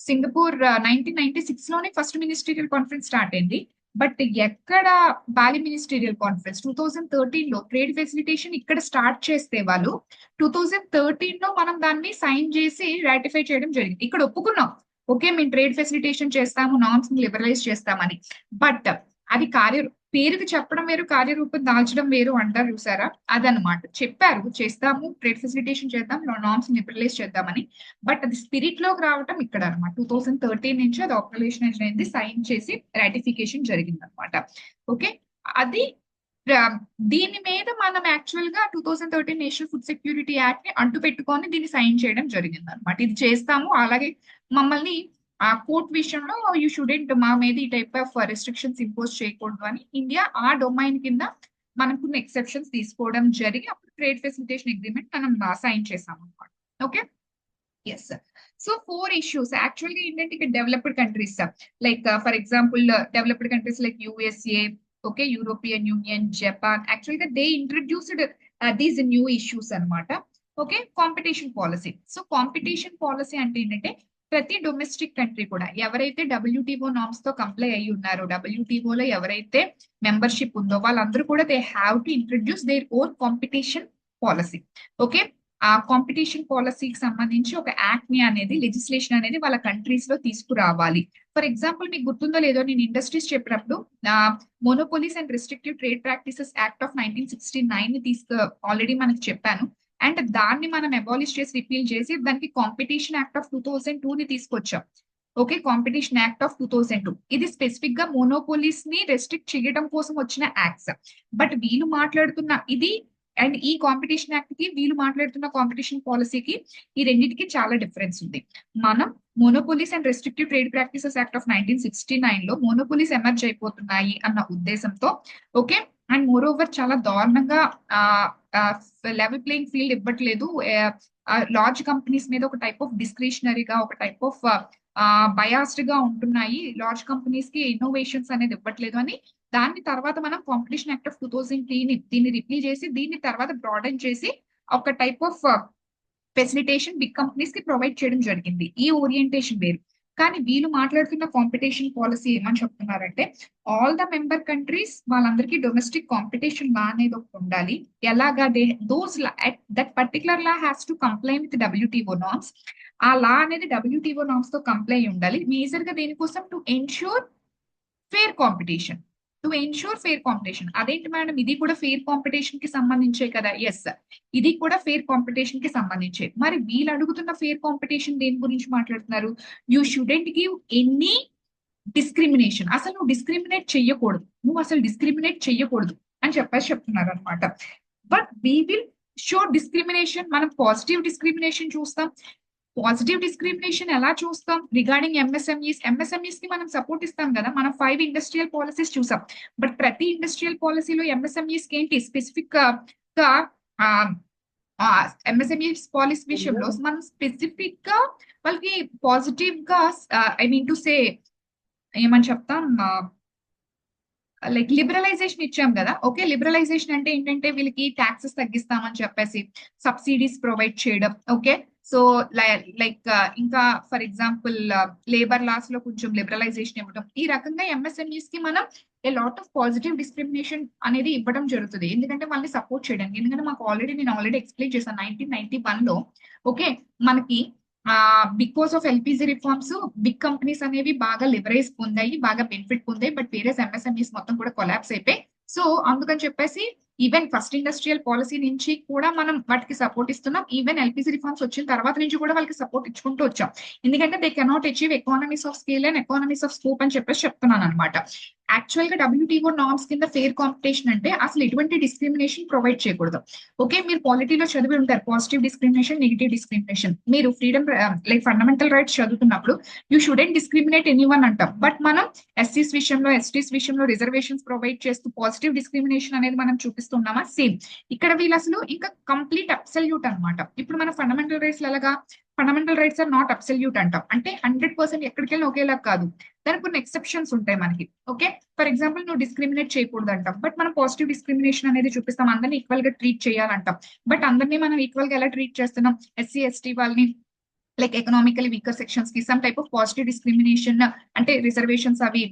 సింగపూర్ 1996 లోనే ఫస్ట్ మినిస్టీరియల్ కాన్ఫరెన్స్ స్టార్ట్ అయింది. బట్ ఎక్కడ బాలి మినిస్టీరియల్ కాన్ఫరెన్స్ 2013 లో ట్రేడ్ ఫెసిలిటేషన్ ఇక్కడ స్టార్ట్ చేస్తే వాళ్ళు 2013 లో మనం దాన్ని సైన్ చేసి రాటిఫై చేయడం జరిగింది. ఇక్కడ ఒప్పుకున్నాం, ఓకే మేము ట్రేడ్ ఫెసిలిటేషన్ చేస్తాము, నామ్స్ లిబరలైజ్ చేస్తామని. బట్ అది పేరుకి చెప్పడం వేరు, కార్యరూపం దాల్చడం వేరు అంటారు చూసారా, అదనమాట. చెప్పారు చేస్తాము, ట్రేడ్ ఫెసిలిటేషన్ చేద్దాం, నామ్స్ లిబరలైజ్ చేద్దామని. బట్ అది స్పిరిట్ లోకి రావడం ఇక్కడ అనమాట. 2013 నుంచి అది ఆపరేషనైజ్ అయింది, సైన్ చేసి రాటిఫికేషన్ జరిగింది అనమాట. ఓకే, అది దీని మీద మనం యాక్చువల్ గా 2013 నేషనల్ ఫుడ్ సెక్యూరిటీ యాక్ట్ ని అంటు పెట్టుకొని దీన్ని సైన్ చేయడం జరిగింది అనమాట. ఇది చేస్తాము, అలాగే మమ్మల్ని ఆ కోర్ట్ విషయంలో యూ షుడెంట్ మా మీద ఈ టైప్ ఆఫ్ రెస్ట్రిక్షన్స్ ఇంపోజ్ చేయకూడదు అని ఇండియా ఆ డొమైన్ కింద మనకు ఎక్సెప్షన్స్ తీసుకోవడం జరిగి అప్పుడు ట్రేడ్ ఫెసిలిటేషన్ అగ్రిమెంట్ మనం సైన్ చేసాం అనమాట. Okay, yes. సో 4 ఇష్యూస్ యాక్చువల్గా ఏంటంటే ఇక్కడ developed countries like for example developed countries like USA, okay, European union, Japan, యాక్చువల్గా they introduced these new issues అనమాట. Okay, competition policy. So competition policy అంటే ఏంటంటే ప్రతి డొమెస్టిక్ కంట్రీ కూడా ఎవరైతే WTO నామ్స్ తో కంప్లై అయ్యి ఉన్నారో, WTO లో ఎవరైతే మెంబర్షిప్ ఉందో వాళ్ళందరూ కూడా they have to introduce their own competition policy. Okay, ఆ కాంపిటీషన్ పాలసీకి సంబంధించి ఒక యాక్ట్ ని అనేది, లెజిస్లేషన్ అనేది వాళ్ళ కంట్రీస్ లో తీసుకురావాలి. ఫర్ ఎగ్జాంపుల్ మీకు గుర్తుందో లేదో, నేను ఇండస్ట్రీస్ చెప్పినప్పుడు monopolies and restrictive trade practices act of 1969 ని ఆల్రెడీ మనకి చెప్పాను. అండ్ దాన్ని మనం అబాలిష్ చేసి రిపీల్ చేసి దానికి కాంపిటీషన్ యాక్ట్ ఆఫ్ 2002 ని తీసుకొచ్చాం. ఓకే, కాంపిటీషన్ యాక్ట్ ఆఫ్ 2002 ఇది స్పెసిఫిక్ గా మోనోపోలీస్ ని రెస్ట్రిక్ట్ చేయడం కోసం వచ్చిన యాక్ట్స్. బట్ వీళ్ళు మాట్లాడుతున్న ఇది అండ్ ఈ కాంపిటీషన్ యాక్ట్ కి వీళ్ళు మాట్లాడుతున్న కాంపిటీషన్ పాలసీకి ఈ రెండింటికి చాలా డిఫరెన్స్ ఉంది. మనం monopolies and restrictive trade practices act of 1969 లో మోనోపోలీస్ ఎమర్జ్ అయిపోతున్నాయి అన్న ఉద్దేశంతో, ఓకే, అండ్ మోర్ ఓవర్ చాలా దారుణంగా లెవెల్ ప్లేయింగ్ ఫీల్డ్ ఇవ్వట్లేదు, లార్జ్ కంపెనీస్ మీద ఒక టైప్ ఆఫ్ డిస్క్రిషనరీగా, ఒక టైప్ ఆఫ్ బయాస్డ్ గా ఉంటున్నాయి, లార్జ్ కంపెనీస్ కి ఇన్నోవేషన్స్ అనేది ఇవ్వట్లేదు అని దాన్ని తర్వాత మనం కాంపిటీషన్ యాక్ట్ ఆఫ్ 2003 దీన్ని రిప్లీ చేసి దీన్ని తర్వాత బ్రాడన్ చేసి ఒక type of facilitation big companies కి ప్రొవైడ్ చేయడం జరిగింది. ఈ ఓరియంటేషన్ వేరు. కానీ వీళ్ళు మాట్లాడుతున్న కాంపిటీషన్ పాలసీ ఏమని చెప్తున్నారంటే ఆల్ ద మెంబర్ కంట్రీస్ వాళ్ళందరికీ డొమెస్టిక్ కాంపిటీషన్ లా అనేది ఒకటి ఉండాలి. ఎలాగా that particular law has to comply with WTO norms. ఆ లా అనేది WTO నార్మ్స్ తో కంప్లై ఉండాలి. మేజర్ గా దేనికోసం టు ఎన్ష్యూర్ ఫేర్ కాంపిటీషన్. అదేంటి మేడం, ఇది కూడా ఫెయిర్ కాంపిటీషన్ కి సంబంధించే కదా? ఎస్, ఇది కూడా ఫెయిర్ కాంపిటీషన్ కి సంబంధించే. మరి వీళ్ళు అడుగుతున్న ఫెయిర్ కాంపిటీషన్ దేని గురించి మాట్లాడుతున్నారు? You shouldn't give any discrimination. అసలు నువ్వు డిస్క్రిమినేట్ చెయ్యకూడదు అని చెప్తున్నారు అనమాట. But we will show discrimination. మనం పాజిటివ్ డిస్క్రిమినేషన్ చూస్తాం. పాజిటివ్ డిస్క్రిమినేషన్ ఎలా చూస్తాం? రిగార్డింగ్ ఎంఎస్ఎంఈస్ కి మనం సపోర్ట్ ఇస్తాం కదా. మనం 5 ఇండస్ట్రియల్ పాలసీస్ చూసాం. బట్ ప్రతి ఇండస్ట్రియల్ పాలసీలో ఎంఎస్ఎంఈస్ కి ఏంటి స్పెసిఫిక్ గా ఎంఎస్ఎంఈస్ పాలసీ విషయంలో మనం స్పెసిఫిక్ గా వాళ్ళకి పాజిటివ్ గా ఐ మీన్ టు సే ఏమని చెప్తాం, లైక్ లిబరలైజేషన్ ఇచ్చాం కదా. ఓకే, లిబరలైజేషన్ అంటే ఏంటంటే వీళ్ళకి ట్యాక్సెస్ తగ్గిస్తామని చెప్పేసి సబ్సిడీస్ ప్రొవైడ్ చేయడం. ఓకే, సో లైక్ ఇంకా ఫర్ ఎగ్జాంపుల్ లేబర్ లాస్ లో కొంచెం లిబరలైజేషన్ ఇవ్వడం, ఈ రకంగా ఎంఎస్ఎంఈస్ కి మనం a lot of positive discrimination అనేది ఇవ్వడం జరుగుతుంది. ఎందుకంటే వాళ్ళని సపోర్ట్ చేయడానికి. ఎందుకంటే మాకు నేను ఆల్రెడీ ఎక్స్ప్లెయిన్ చేశాను 1991 లో. ఓకే, మనకి because of LPG reforms big companies అనేవి బాగా లివరేజ్ పొందాయి, బాగా బెనిఫిట్ పొందాయి. బట్ వేరే ఎంఎస్ఎంఈస్ మొత్తం కూడా కొలాప్స్ అయిపోయి. సో అందుకని చెప్పేసి ఈవెన్ ఫస్ట్ ఇండస్ట్రియల్ పాలసీ నుంచి కూడా మనం వాటికి సపోర్ట్ ఇస్తున్నాం. ఈవెన్ ఎల్పిజి రిఫార్మ్స్ వచ్చిన తర్వాత నుంచి కూడా వాళ్ళకి సపోర్ట్ ఇచ్చుకుంటూ వచ్చాం. ఎందుకంటే they cannot achieve economies of scale and economies of scope అని చెప్పేసి చెప్తున్నాను అనమాట. యాక్చువల్ గా డబ్ల్యూటీఓ నార్మ్స్ కింద ఫెయిర్ కాంపిటీషన్ అంటే అసలు ఎటువంటి డిస్క్రిమినేషన్ ప్రొవైడ్ చేయకూడదు. ఓకే, మీరు పాలిటీలో చదివి ఉంటారు పాజిటివ్ డిస్క్రిమినేషన్, నెగిటివ్ డిస్క్రిమినేషన్. మీరు ఫ్రీడమ్ లైక్ ఫండమెంటల్ రైట్స్ చదువుతున్నప్పుడు యూ షుడెంట్ డిస్క్రిమినేట్ ఎనీవన్ అంటాం. బట్ మనం ఎస్సీస్ విషయంలో, ఎస్టీస్ విషయంలో రిజర్వేషన్స్ ప్రొవైడ్ చేస్తూ పాజిటివ్ డిస్క్రిమినేషన్ అనేది మనం చూపిస్తున్నామా? సేమ్. ఇక్కడ వీళ్ళు అసలు ఇంకా కంప్లీట్ అబ్సల్యూట్ అనమాట. ఇప్పుడు మన ఫండమెంటల్ రైట్స్ ఎలాగా, fundamental rights are not absolute అంటాం. అంటే 100% ఎక్కడికి వెళ్ళినా ఒకేలా కాదు, దానికి కొన్ని ఎక్సెప్షన్స్ ఉంటాయి మనకి. ఓకే, ఫర్ ఎగ్జాంపుల్ నువ్వు డిస్క్రిమినేట్ చేయకూడదు అంటాం, బట్ మనం పాజిటివ్ డిస్క్రిమినేషన్ అనేది చూపిస్తాం. అందరినీ ఈక్వల్ గా ట్రీట్ చేయాలంటాం. బట్ అందరినీ మనం ఈక్వల్ గా ఎలా ట్రీట్ చేస్తున్నాం? ఎస్సీ ఎస్టీ వాళ్ళని, లైక్ ఎకనామికలీ వీకర్ సెక్షన్స్ కి some type of positive discrimination, అంటే రిజర్వేషన్స్ అవి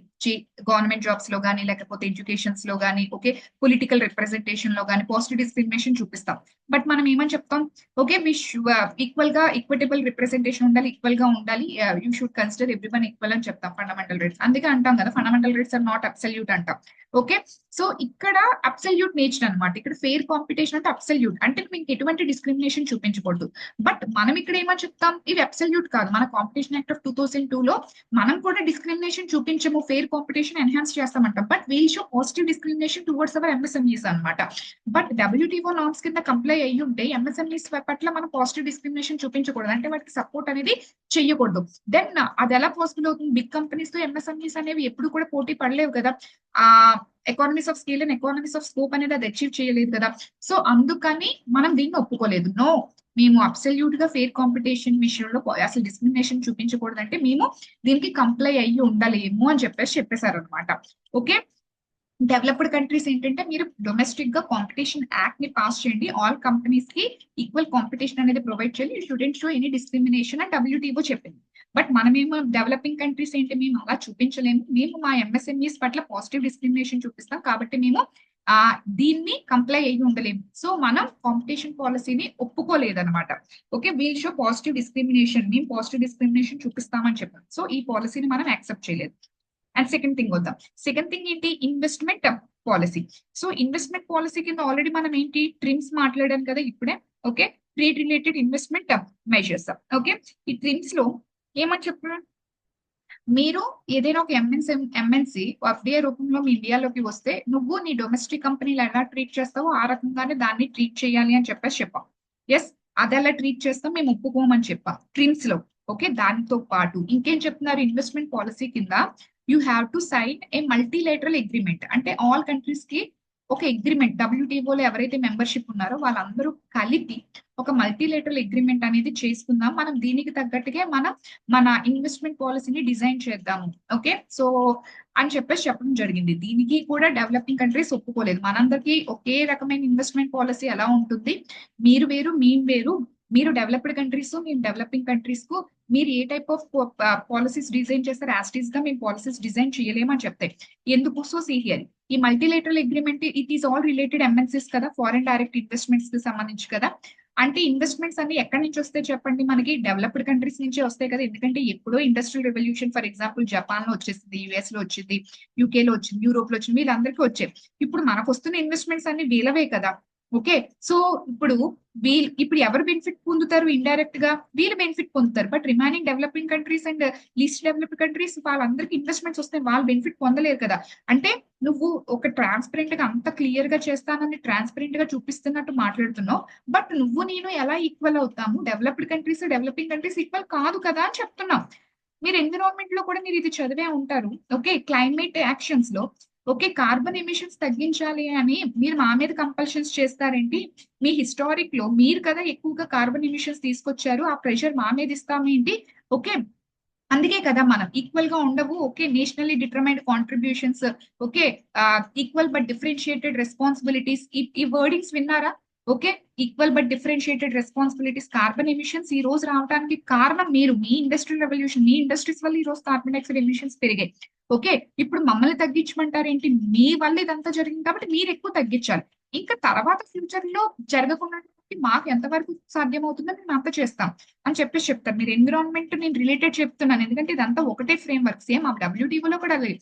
గవర్నమెంట్ జాబ్స్ లో కానీ, లేకపోతే ఎడ్యుకేషన్స్ లో కానీ, ఓకే, పొలిటికల్ రిప్రజెంటేషన్ లో కానీ పాజిటివ్ డిస్క్రిమినేషన్ చూపిస్తాం. బట్ మనం ఏమని చెప్తాం? ఓకే, ఈక్వల్ గా ఈక్విటబుల్ రిప్రజెంటేషన్ ఉండాలి, ఈక్వల్ గా ఉండాలి, you should consider everyone equal అని చెప్తాం ఫండమెంటల్ రైట్స్. అందుకే అంటాం కదా fundamental rights are not absolute అంటాం. ఓకే, సో ఇక్కడ అబ్సల్యూట్ నేచర్ అనమాట. ఇక్కడ ఫెయిర్ కాంపిటీషన్ అంటే అబ్సల్యూట్, అంటే మీకు ఎటువంటి డిస్క్రిమినేషన్ చూపించకూడదు. బట్ మనం ఇక్కడ ఏమో చెప్తాం, ఇవి అబ్సల్యూట్ కాదు. మన కాంపిటీషన్ యాక్ట్ ఆఫ్ 2002 లో మనం కూడా డిస్క్రిమినేషన్ చూపించము, ఫెయిర్ కాంపిటీషన్ ఎన్హాన్స్ చేస్తామంటాం. But we'll show positive discrimination towards our MSMEs అనమాట. బట్ డబ్ల్యూటీఓ నార్మ్స్ కింద కంప్లై అయ్యి ఉంటే ఎంఎస్ఎంఈస్ పట్ల మనం పాజిటివ్ డిస్క్రిమినేషన్ చూపించకూడదు, అంటే వాటికి సపోర్ట్ అనేది చెయ్యకూడదు. దెన్ అది ఎలా పాసిబుల్ అవుతుంది? బిగ్ కంపెనీస్ తో ఎంఎస్ఎంఈస్ అనేవి ఎప్పుడు కూడా పోటీ పడలేవు కదా. ఆ economies of scale and economies of scope అనేది అది అచీవ్ చేయలేదు కదా. సో అందుకని మనం దీన్ని ఒప్పుకోలేదు. నో, మేము అబ్సల్యూట్ గా ఫెయిర్ కాంపిటీషన్ విషయంలో అసలు డిస్క్రిమినేషన్ చూపించకూడదంటే మేము దీనికి కంప్లై అయ్యి ఉండలేము అని చెప్పేశారు అనమాట. ఓకే, డెవలప్డ్ కంట్రీస్ ఏంటంటే మీరు డొమెస్టిక్ గా కాంపిటీషన్ యాక్ట్ ని పాస్ చేయండి, ఆల్ కంపెనీస్ కి ఈక్వల్ కాంపిటీషన్ అనేది ప్రొవైడ్ చేయాలి, you shouldn't show any discrimination అని డబ్ల్యూటీఓ చెప్పింది. బట్ మనమేమో డెవలపింగ్ కంట్రీస్ ఏంటి, మేము అలా చూపించలేము, మేము మా ఎంఎస్ఎంఈస్ పట్ల పాజిటివ్ డిస్క్రిమినేషన్ చూపిస్తాం, కాబట్టి మేము దీన్ని కంప్లై అయ్యి ఉండలేము. సో మనం కాంపిటీషన్ పాలసీని ఒప్పుకోలేదన్నమాట. Okay, we'll show positive discrimination, మేము పాజిటివ్ డిస్క్రిమినేషన్ చూపిస్తామని చెప్పాం. సో ఈ పాలసీని మనం యాక్సెప్ట్ చేయలేదు. అండ్ సెకండ్ థింగ్ వద్దాం. సెకండ్ థింగ్ ఏంటి? Investment policy. So investment policy కింద ఆల్రెడీ మనం ఏంటి ట్రిమ్స్ మాట్లాడాం కదా ఇప్పుడే. Okay, trade related investment measures. Okay, ఈ ట్రిమ్స్ లో ఏమని చెప్పారు? మీరు ఏదైనా ఒక ఎంఎన్సీ ఎఫ్డిఐ రూపంలో మీ ఇండియాలోకి వస్తే నువ్వు నీ డొమెస్టిక్ కంపెనీలు ఎలా ట్రీట్ చేస్తావో ఆ రకంగానే దాన్ని ట్రీట్ చేయాలి అని చెప్పాం. ఎస్, అది ఎలా ట్రీట్ చేస్తాం మేము ఒప్పుకోమని చెప్పాం ట్రిమ్స్ లో. ఓకే, దానితో పాటు ఇంకేం చెప్తున్నారు? ఇన్వెస్ట్మెంట్ పాలసీ కింద you have to sign a multilateral agreement, అంటే ఆల్ కంట్రీస్ కి ఒక అగ్రిమెంట్, డబ్ల్యూటీఓలో ఎవరైతే మెంబర్షిప్ ఉన్నారో వాళ్ళందరూ కలిపి ఒక మల్టీలేటరల్ అగ్రిమెంట్ అనేది చేసుకుందాం. మనం దీనికి తగ్గట్టుగా మన ఇన్వెస్ట్మెంట్ పాలసీని డిజైన్ చేద్దాము. ఓకే, సో అని చెప్పడం జరిగింది. దీనికి కూడా డెవలపింగ్ కంట్రీస్ ఒప్పుకోలేదు. మనందరికీ ఒకే రకమైన ఇన్వెస్ట్మెంట్ పాలసీ ఎలా ఉంటుంది? మీరు వేరు, మేము వేరు. మీరు డెవలప్డ్ కంట్రీస్, మేము డెవలపింగ్ కంట్రీస్ కు మీరు ఏ టైప్ ఆఫ్ పాలసీస్ డిజైన్ చేస్తారు, యాస్టీస్ గా మేము పాలసీస్ డిజైన్ చేయలేమని చెప్తాయి. ఎందుకు? సో సీ హియర్, ఈ multilateral agreement it is all related MNCs కదా, ఫారెన్ డైరెక్ట్ ఇన్వెస్ట్మెంట్స్ కి సంబంధించి కదా. అంటే ఇన్వెస్ట్మెంట్స్ అన్ని ఎక్కడి నుంచి వస్తాయి చెప్పండి? మనకి డెవలప్డ్ కంట్రీస్ నుంచే వస్తాయి కదా. ఎందుకంటే ఎప్పుడో industrial revolution for example Japan లో వచ్చేసింది, యుఎస్ లో వచ్చింది, యూకే లో వచ్చింది, యూరోప్ లో వచ్చింది, వీళ్ళందరికీ వచ్చాయి. ఇప్పుడు మనకు వస్తున్న ఇన్వెస్ట్మెంట్స్ అన్ని వీళ్ళవే కదా. ఓకే, సో ఇప్పుడు ఎవరు బెనిఫిట్ పొందుతారు? ఇండైరెక్ట్ గా వీళ్ళు బెనిఫిట్ పొందుతారు. But remaining developing countries and least developed countries వాళ్ళందరికీ ఇన్వెస్ట్మెంట్స్ వస్తాయి, వాళ్ళు బెనిఫిట్ పొందలేరు కదా. అంటే నువ్వు ఒక ట్రాన్స్పరెంట్ గా అంత క్లియర్ గా చేస్తానని ట్రాన్స్పరెంట్ గా చూపిస్తున్నట్టు మాట్లాడుతున్నావు. బట్ నువ్వు నేను ఎలా ఈక్వల్ అవుతాము? Developed countries developing countries equal కాదు కదా అని చెప్తున్నాం. మీరు ఎన్విరాన్మెంట్ లో కూడా మీరు ఇది చదివే ఉంటారు. ఓకే, క్లైమేట్ యాక్షన్స్ లో ఓకే కార్బన్ ఎమిషన్స్ తగ్గించాలి అని మీరు మా మీద కంపల్షన్స్ చేస్తారేంటి? మీ హిస్టారిక్ లో మీరు కదా ఎక్కువగా కార్బన్ ఎమిషన్స్ తీసుకొచ్చారు, ఆ ప్రెషర్ మా మీద ఇస్తామేంటి? ఓకే, అందుకే కదా మనం ఈక్వల్ గా ఉండవు. Okay, nationally determined contributions, okay equal but differentiated responsibilities, ఈ వర్డింగ్స్ విన్నారా? Okay. Equal but differentiated responsibilities, carbon emissions ఈ రోజు రావడానికి కారణం మీరు. మీ ఇండస్ట్రియల్ రెవల్యూషన్, మీ ఇండస్ట్రీస్ వల్ల ఈ రోజు కార్బన్ డైఆక్సైడ్ ఎమిషన్స్ పెరిగాయి. ఓకే. ఇప్పుడు మమ్మల్ని తగ్గించమంటారేంటి? మీ వల్ల ఇదంతా జరిగింది కాబట్టి మీరు ఎక్కువ తగ్గించాలి. ఇంకా తర్వాత ఫ్యూచర్ లో జరగకుండా మాకు ఎంతవరకు సాధ్యమవుతుందో మేము అంత చేస్తాం అని చెప్పేసి చెప్తారు. మీరు ఎన్విరాన్మెంట్ నేను రిలేటెడ్ చెప్తున్నాను. ఎందుకంటే ఇదంతా ఒకటే ఫ్రేమ్ వర్క్. సేమ్ ఆ WTO కూడా అదే.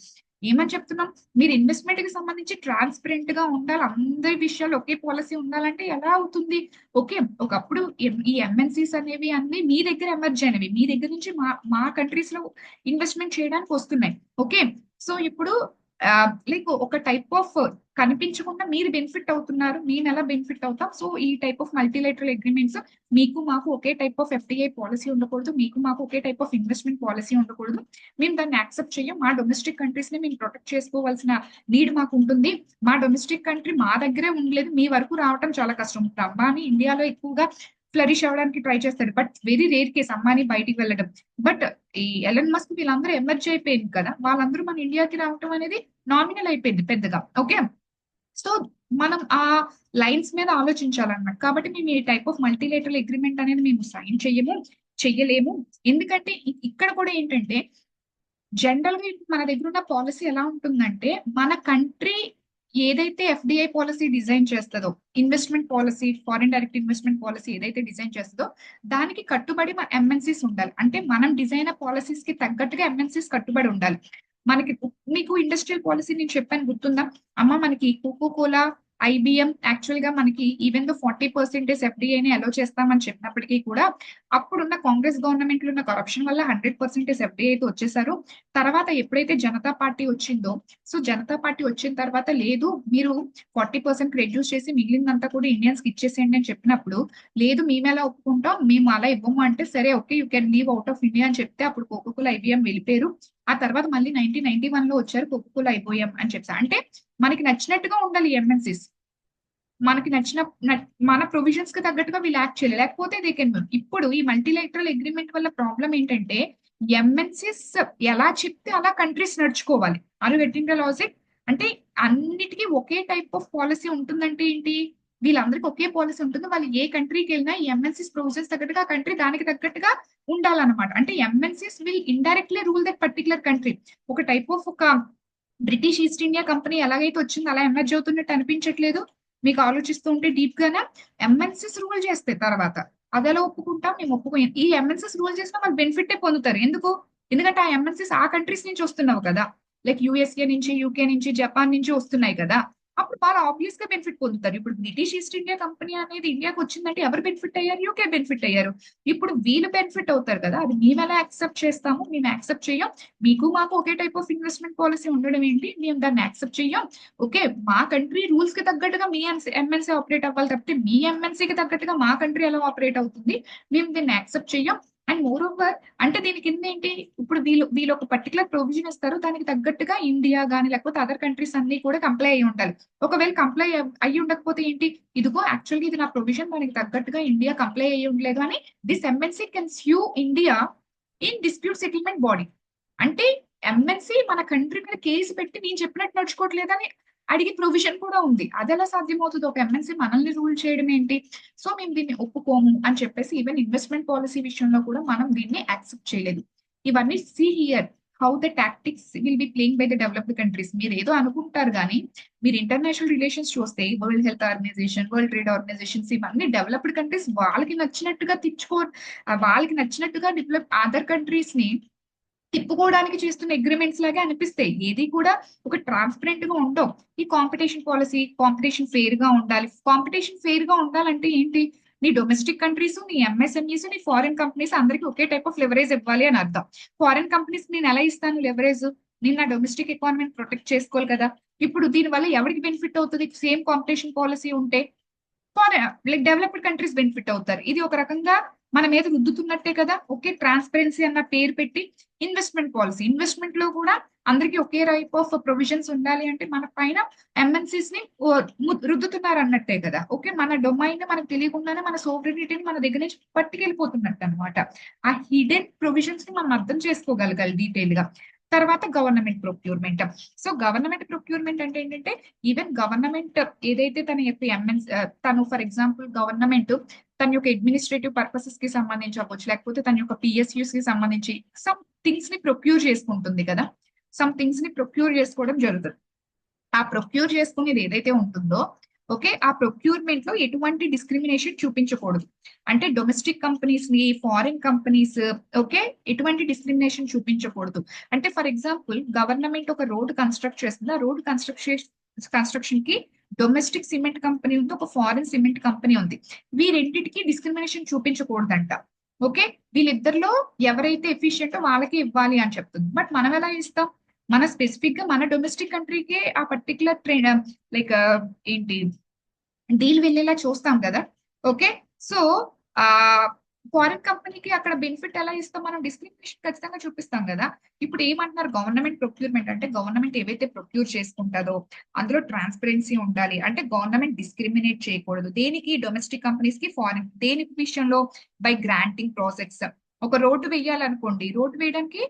ఏమని చెప్తున్నాం? మీరు ఇన్వెస్ట్మెంట్ కి సంబంధించి ట్రాన్స్పరెంట్ గా ఉండాలి. అందరి విషయాలు ఒకే పాలసీ ఉండాలంటే ఎలా అవుతుంది? ఓకే. ఒకప్పుడు ఈ ఎంఎన్సీస్ అనేవి అన్ని మీ దగ్గర ఎమర్జ్ అయినవి. మీ దగ్గర నుంచి మా కంట్రీస్ లో ఇన్వెస్ట్మెంట్ చేయడానికి వస్తున్నాయి. ఓకే. సో ఇప్పుడు లైక్ ఒక టైప్ ఆఫ్ కనిపించకుండా మీరు బెనిఫిట్ అవుతున్నారు. మేము ఎలా బెనిఫిట్ అవుతాం? సో ఈ టైప్ ఆఫ్ మల్టీలేటరల్ అగ్రిమెంట్స్ మీకు మాకు ఒకే టైప్ ఆఫ్ ఎఫ్‌డిఐ పాలసీ ఉండకూడదు. మీకు మాకు ఒకే టైప్ ఆఫ్ ఇన్వెస్ట్మెంట్ పాలసీ ఉండకూడదు. మేము దాన్ని యాక్సెప్ట్ చెయ్యం. మా డొమెస్టిక్ కంట్రీస్ ని మేము ప్రొటెక్ట్ చేసుకోవాల్సిన నీడ్ మాకు ఉంటుంది. మా డొమెస్టిక్ కంట్రీ మా దగ్గరే ఉండలేదు. మీ వరకు రావటం చాలా కష్టం. ఇప్పుడు అంబానీ ఇండియాలో ఎక్కువగా ఫ్లరిష్ అవ్వడానికి ట్రై చేస్తాడు. But very rare case Ambani బయటికి వెళ్ళడం. బట్ ఈ ఎలన్ మస్క్ వీళ్ళందరూ ఎమర్జ్ అయిపోయింది కదా! వాళ్ళందరూ మన ఇండియాకి రావటం అనేది నామినల్ అయిపోయింది పెద్దగా. ఓకే. సో మనం ఆ లైన్స్ మీద ఆలోచించాలన్నమాట. కాబట్టి మేము ఈ టైప్ ఆఫ్ మల్టీలేటరల్ అగ్రిమెంట్ అనేది మేము సైన్ చెయ్యము, చెయ్యలేము. ఎందుకంటే ఇక్కడ కూడా ఏంటంటే జనరల్ గా ఇప్పుడు మన దగ్గర ఉన్న పాలసీ ఎలా ఉంటుందంటే, మన కంట్రీ ఏదైతే ఎఫ్‌డిఐ పాలసీ డిజైన్ చేస్తదో, investment policy, foreign direct investment policy ఏదైతే డిజైన్ చేస్తదో, దానికి కట్టుబడి మన ఎంఎన్‌సీస్ ఉండాలి. అంటే మనం డిజైన్ పాలసీస్ కి తగ్గట్టుగా ఎంఎన్‌సీస్ కట్టుబడి ఉండాలి. మనకి మీకు ఇండస్ట్రియల్ పాలసీ నేను చెప్పాను గుర్తుందా? అమ్మ మనకి కోకో కోలా, ఐబీఎం యాక్చువల్ గా మనకి ఈవెన్ దో 40% ఎఫ్‌డిఐని అలో చేస్తామని చెప్పినప్పటికీ కూడా, అప్పుడున్న కాంగ్రెస్ గవర్నమెంట్ లో ఉన్న కరప్షన్ వల్ల 100% ఎఫ్‌డిఐతో వచ్చేసారు. తర్వాత ఎప్పుడైతే జనతా పార్టీ వచ్చిందో, సో జనతా పార్టీ వచ్చిన తర్వాత లేదు మీరు 40% రెడ్యూస్ చేసి మిగిలిందంతా కూడా ఇండియన్స్ కి ఇచ్చేసేయండి అని చెప్పినప్పుడు, లేదు మేమెలా ఒప్పుకుంటాం, మేము అలా ఇవ్వము అంటే, సరే okay you can leave out of India అని చెప్తే అప్పుడు కోకోకోలా ఐబీఎం వెళ్ళిపోయారు. ఆ తర్వాత మళ్ళీ 1991 లో వచ్చారు కోకోకోలా ఐబీఎం అని చెప్పేసి. అంటే మనకి నచ్చినట్టుగా ఉండాలి ఎంఎన్సీస్. మనకి మన ప్రొవిజన్స్ కి తగ్గట్టుగా వీళ్ళు యాక్ట్ చేయాలి. లేకపోతే దే కెన్ ఇప్పుడు ఈ మల్టీలేటరల్ అగ్రీమెంట్ వల్ల ప్రాబ్లమ్ ఏంటంటే ఎంఎన్సీస్ ఎలా చెప్తే అలా కంట్రీస్ నడుచుకోవాలి. Are you getting the logic? అంటే అన్నిటికీ ఒకే టైప్ ఆఫ్ పాలసీ ఉంటుందంటే ఏంటి? వీళ్ళందరికీ ఒకే పాలసీ ఉంటుంది. వాళ్ళు ఏ కంట్రీకి వెళ్ళినా ఈ ఎంఎన్సీస్ ప్రొవిజన్స్ తగ్గట్టుగా ఆ కంట్రీ దానికి తగ్గట్టుగా ఉండాలన్నమాట. అంటే MNCs will indirectly rule that particular country. ఒక టైప్ ఆఫ్ ఒక బ్రిటిష్ ఈస్ట్ ఇండియా కంపెనీ ఎలాగైతే వచ్చిందో అలా ఎమర్జ్ అవుతున్నట్టు అనిపించట్లేదు? మీకు ఆలోచిస్తూ ఉంటే డీప్ గాన ఎంఎన్సీస్ రూల్ చేస్తాయి తర్వాత. అదెలా ఒప్పుకుంటాం? మేము ఒప్పుకోం. ఈ ఎంఎన్సీస్ రూల్ చేసినా వాళ్ళు బెనిఫిటే పొందుతారు. ఎందుకు? ఎందుకంటే ఆ ఎంఎన్సీస్ ఆ కంట్రీస్ నుంచి వస్తున్నవి కదా! లైక్ యూఎస్ఏ నుంచి, యూకే నుంచి, జపాన్ నుంచి వస్తున్నాయి కదా! అప్పుడు వాళ్ళు ఆబ్వియస్ గా బెనిఫిట్ పొందుతారు. ఇప్పుడు బ్రిటిష్ ఈస్ట్ ఇండియా కంపెనీ అనేది ఇండియాకి వచ్చిందంటే ఎవరు బెనిఫిట్ అయ్యారు? యూకే బెనిఫిట్ అయ్యారు. ఇప్పుడు వీళ్ళు బెనిఫిట్ అవుతారు కదా! అది మేమెలా యాక్సెప్ట్ చేస్తాము? మేము యాక్సెప్ట్ చెయ్యం. మీకు మాకు ఒకే టైప్ ఆఫ్ ఇన్వెస్ట్‌మెంట్ పాలిసీ ఉండడం ఏంటి? మేము దాన్ని యాక్సెప్ట్ చెయ్యం. ఓకే. మా కంట్రీ రూల్స్ కి తగ్గట్టుగా మీ ఎంఎన్‌సీ ఆపరేట్ అవ్వాలి తప్పితే మీ ఎంఎన్‌సీకి తగ్గట్టుగా మా కంట్రీ ఎలా ఆపరేట్ అవుతుంది? మేము దీన్ని యాక్సెప్ట్ చెయ్యం. అండ్ మోర్ ఓవర్ అంటే దీని కిందేంటి ఇప్పుడు వీళ్ళు ఒక పర్టిక్యులర్ ప్రొవిజన్ ఇస్తారు. దానికి తగ్గట్టుగా ఇండియా గాని లేకపోతే అదర్ కంట్రీస్ అన్నీ కూడా కంప్లై అయ్యి ఉండాలి. ఒకవేళ కంప్లై అయ్యి ఉండకపోతే ఏంటి? ఇదిగో యాక్చువల్‌గా ఇది నా ప్రొవిజన్ దానికి తగ్గట్టుగా ఇండియా కంప్లై అయ్యి ఉండలేదు అని this MNC can sue India in dispute settlement body. అంటే ఎంఎన్‌సీ మన కంట్రీ మీద కేస్ పెట్టి నేను చెప్పినట్టు నడుచుకోవట్లేదని అడిగే ప్రొవిజన్ కూడా ఉంది. అదెలా సాధ్యమవుతది? ఒక ఎంఎన్‌సీ మనల్ని రూల్ చేయడం ఏంటి? సో మేము దీన్ని ఒప్పుకోము అని చెప్పేసి ఈవెన్ ఇన్వెస్ట్‌మెంట్ పాలిసీ విషయంలో కూడా మనం దీన్ని యాక్సెప్ట్ చేయలేదు. ఇవన్నీ see here how the tactics will be playing by the developed countries. మీరేదో అనుకుంటారు గానీ, మీరు ఇంటర్నేషనల్ రిలేషన్స్ చూస్తే world health organization, world trade organizations ఇవన్నీ డెవలప్డ్ కంట్రీస్ వాళ్ళకి నచ్చినట్టుగా వాళ్ళకి నచ్చినట్టుగా అదర్ కంట్రీస్‌ని తిప్పుకోవడానికి చేస్తున్న అగ్రీమెంట్స్ లాగే అనిపిస్తాయి. ఏది కూడా ఒక ట్రాన్స్‌పరెంట్ గా ఉండవు. ఈ కాంపిటీషన్ పాలిసీ, కాంపిటీషన్ ఫెయిర్ గా ఉండాలి. కాంపిటీషన్ ఫెయిర్ గా ఉండాలంటే ఏంటి? నీ డొమెస్టిక్ కంట్రీస్, నీ ఎంఎస్ఎంఈస్, నీ ఫారిన్ కంపెనీస్ అందరికి ఒకే టైప్ ఆఫ్ లెవరేజ్ ఇవ్వాలి అని అర్థం. ఫారిన్ కంపెనీస్ నేను ఎలా ఇస్తాను లెవరేజ్? నేను నా డొమెస్టిక్ ఎకానమీని ప్రొటెక్ట్ చేసుకోవాలి కదా! ఇప్పుడు దీనివల్ల ఎవరికి బెనిఫిట్ అవుతది? సేమ్ కాంపిటీషన్ పాలిసీ ఉంటే? లైక్ డెవలప్డ్ కంట్రీస్ బెనిఫిట్ అవుతారు. ఇది ఒక రకంగా మన మీద రుద్దుతున్నట్టే కదా! ఓకే. ట్రాన్స్‌పరెన్సీ అన్న పేరు పెట్టి ఇన్వెస్ట్‌మెంట్ పాలిసీ. ఇన్వెస్ట్‌మెంట్ లో కూడా అందరికి ఒకే టైప్ ఆఫ్ ప్రొవిజన్స్ ఉండాలి అంటే మన పైన ఎంఎన్‌సీస్‌ని రుద్దుతున్నారన్నట్టే కదా! ఓకే. మన డొమైన్‌ని మనకు తెలియకుండానే మన సోవరెనిటీని మన దగ్గర నుంచి పట్టుకెళ్ళిపోతున్నట్టన్నమాట. ఆ హిడెన్ ప్రొవిజన్స్‌ని మనం అర్థం చేసుకోగలగాలి డీటెయిల్‌గా. తర్వాత government procurement. So government procurement అంటే ఏంటంటే ఈవెన్ గవర్నమెంట్ ఏదైతే తన యొక్క ఎంఎన్స్ తను ఫర్ ఎగ్జాంపుల్ గవర్నమెంట్ తన యొక్క అడ్మినిస్ట్రేటివ్ పర్పసెస్ కి సంబంధించి అవ్వచ్చు, లేకపోతే తన యొక్క పిఎస్యూస్ కి సంబంధించి సమ్ థింగ్స్ ని ప్రొక్యూర్ చేసుకుంటుంది కదా. సమ్ థింగ్స్ ని ప్రొక్యూర్ చేసుకోవడం జరుగుతుంది. ఆ ప్రొక్యూర్ చేసుకునేది ఏదైతే ఉంటుందో ఓకే, ఆ ప్రొక్యూర్మెంట్ లో ఎటువంటి డిస్క్రిమినేషన్ చూపించకూడదు. అంటే డొమెస్టిక్ కంపెనీస్ ని, ఫారిన్ కంపెనీస్ ఓకే, ఎటువంటి డిస్క్రిమినేషన్ చూపించకూడదు. అంటే ఫర్ ఎగ్జాంపుల్ గవర్నమెంట్ ఒక రోడ్ కన్స్ట్రక్ట్ చేస్తుంది, ఆ రోడ్ కన్స్ట్రక్షన్ కి డొమెస్టిక్ సిమెంట్ కంపెనీ ఉంది, ఒక ఫారిన్ సిమెంట్ కంపెనీ ఉంది. వీరెంటికి డిస్క్రిమినేషన్ చూపించకూడదంట. ఓకే, వీళ్ళిద్దరిలో ఎవరైతే ఎఫిషియెంటో వాళ్ళకి ఇవ్వాలి అని చెప్తుంది. బట్ మనం ఎలా ఇస్తాం? మన స్పెసిఫిక్ గా మన డొమెస్టిక్ కంట్రీకే ఆ పర్టికులర్ ట్రైన్ లైక్ ఏంటి డీల్ వెళ్ళేలా చూస్తాం కదా. ఓకే, సో ఆ ఫారిన్ కంపెనీకి అక్కడ బెనిఫిట్ ఎలా ఇస్తాం? మనం డిస్క్రిమినేషన్ ఖచ్చితంగా చూపిస్తాం కదా. ఇప్పుడు ఏమంటున్నారు? గవర్నమెంట్ ప్రొక్యూర్మెంట్ అంటే గవర్నమెంట్ ఏవైతే ప్రొక్యూర్ చేసుకుంటుందో అందులో ట్రాన్స్పరెన్సీ ఉండాలి. అంటే గవర్నమెంట్ డిస్క్రిమినేట్ చేయకూడదు. దేనికి? డొమెస్టిక్ కంపెనీస్ కి, ఫారిన్. దేని విషయంలో? By granting process. ఒక రోడ్డు వేయాలనుకోండి, రోడ్డు వేయడానికి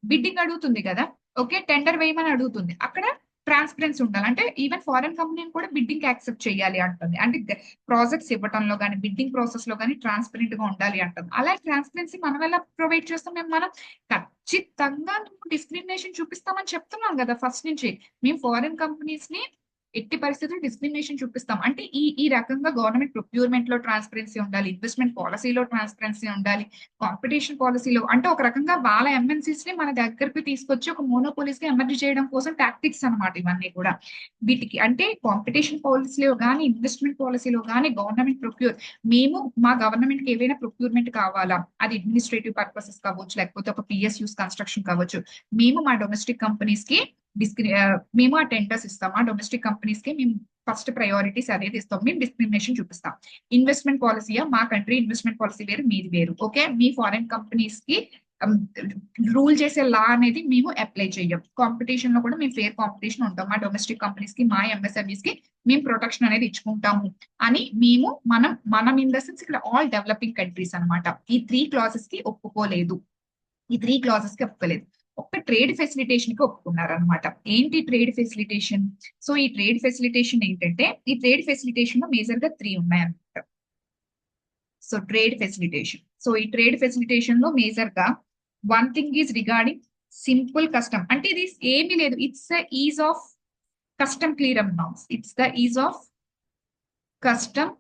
బిడ్డింగ్ అడుగుతుంది కదా. ఓకే, టెండర్ వేయమని అడుగుతుంది. అక్కడ ట్రాన్స్పరెన్సీ ఉండాలి. అంటే ఈవెన్ ఫారెన్ కంపెనీని కూడా బిడ్డింగ్ యాక్సెప్ట్ చేయాలి అంటుంది. అంటే ప్రాజెక్ట్స్ ఇవ్వడంలో కానీ, బిడ్డింగ్ ప్రాసెస్ లో కానీ ట్రాన్స్పరెంట్ గా ఉండాలి అంటుంది. అలా ట్రాన్స్పరెన్సీ మనం ఎలా ప్రొవైడ్ చేస్తాం? మనం ఖచ్చితంగా డిస్క్రిమినేషన్ చూపిస్తామని చెప్తున్నాం కదా ఫస్ట్ నుంచి. మేము ఫారిన్ కంపెనీస్ ని ఎట్టి పరిస్థితుల్లో డిస్క్రిమినేషన్ చూపిస్తాం. అంటే ఈ రకంగా గవర్నమెంట్ ప్రొక్యూర్మెంట్ లో ట్రాన్స్పరెన్సీ ఉండాలి, ఇన్వెస్ట్మెంట్ పాలసీలో ట్రాన్స్పరెన్సీ ఉండాలి, కాంపిటీషన్ పాలసీలో. అంటే ఒక రకంగా వాళ్ళ ఎంఎన్సీస్ ని మన దగ్గరికి తీసుకొచ్చి ఒక మోనోపోలీస్ గా ఎమర్జ్ చేయడం కోసం టాక్టిక్స్ అనమాట ఇవన్నీ కూడా. వీటికి అంటే కాంపిటీషన్ పాలసీలో కానీ, ఇన్వెస్ట్మెంట్ పాలసీలో కానీ గవర్నమెంట్ ప్రొక్యూర్, మేము మా గవర్నమెంట్ కి ఏవైనా ప్రొక్యూర్మెంట్ కావాలా, అది అడ్మినిస్ట్రేటివ్ పర్పసెస్ కావచ్చు, లేకపోతే ఒక పిఎస్యూస్ కన్స్ట్రక్షన్ కావచ్చు, మేము మా డొమెస్టిక్ కంపెనీస్ కి మేము ఆ టెండర్స్ ఇస్తాం. ఆ డొమెస్టిక్ కంపెనీస్ కి మేము ఫస్ట్ ప్రయారిటీస్ అనేది ఇస్తాం. మేము డిస్క్రిమినేషన్ చూపిస్తాం. ఇన్వెస్ట్మెంట్ పాలసీయా, మా కంట్రీ ఇన్వెస్ట్మెంట్ పాలసీ వేరు, మీది వేరు. ఓకే, మీ ఫారిన్ కంపెనీస్ కి రూల్ చేసే లా అనేది మేము అప్లై చేయం. కాంపిటీషన్ లో కూడా మేము ఫేర్ కాంపిటీషన్ ఉంటాం. మా డొమెస్టిక్ కంపెనీస్ కి, మా ఎంఎస్ఎంఈస్ కి మేము ప్రొటెక్షన్ అనేది ఇచ్చుకుంటాము అని మేము మనం ఇన్ ద సెన్స్ ఇక్కడ ఆల్ డెవలపింగ్ కంట్రీస్ అనమాట. ఈ 3 క్లాసెస్ కి ఒప్పుకోలేదు. ఈ 3 క్లాసెస్ కి ఒప్పుకోలేదు. ఒక్క ట్రేడ్ ఫెసిలిటేషన్ కి ఒప్పుకున్నారు అనమాట. ఏంటి ట్రేడ్ ఫెసిలిటేషన్? సో ఈ ట్రేడ్ ఫెసిలిటేషన్ ఏంటంటే, ఈ ట్రేడ్ ఫెసిలిటేషన్ లో మేజర్ గా 3 ఉన్నాయన్నమాట. సో ట్రేడ్ ఫెసిలిటేషన్, సో ఈ ట్రేడ్ ఫెసిలిటేషన్ లో మేజర్ గా one thing is regarding simple custom. అంటే ఇది ఏమీ లేదు, it's the is of custom clearance norms. It's the is of custom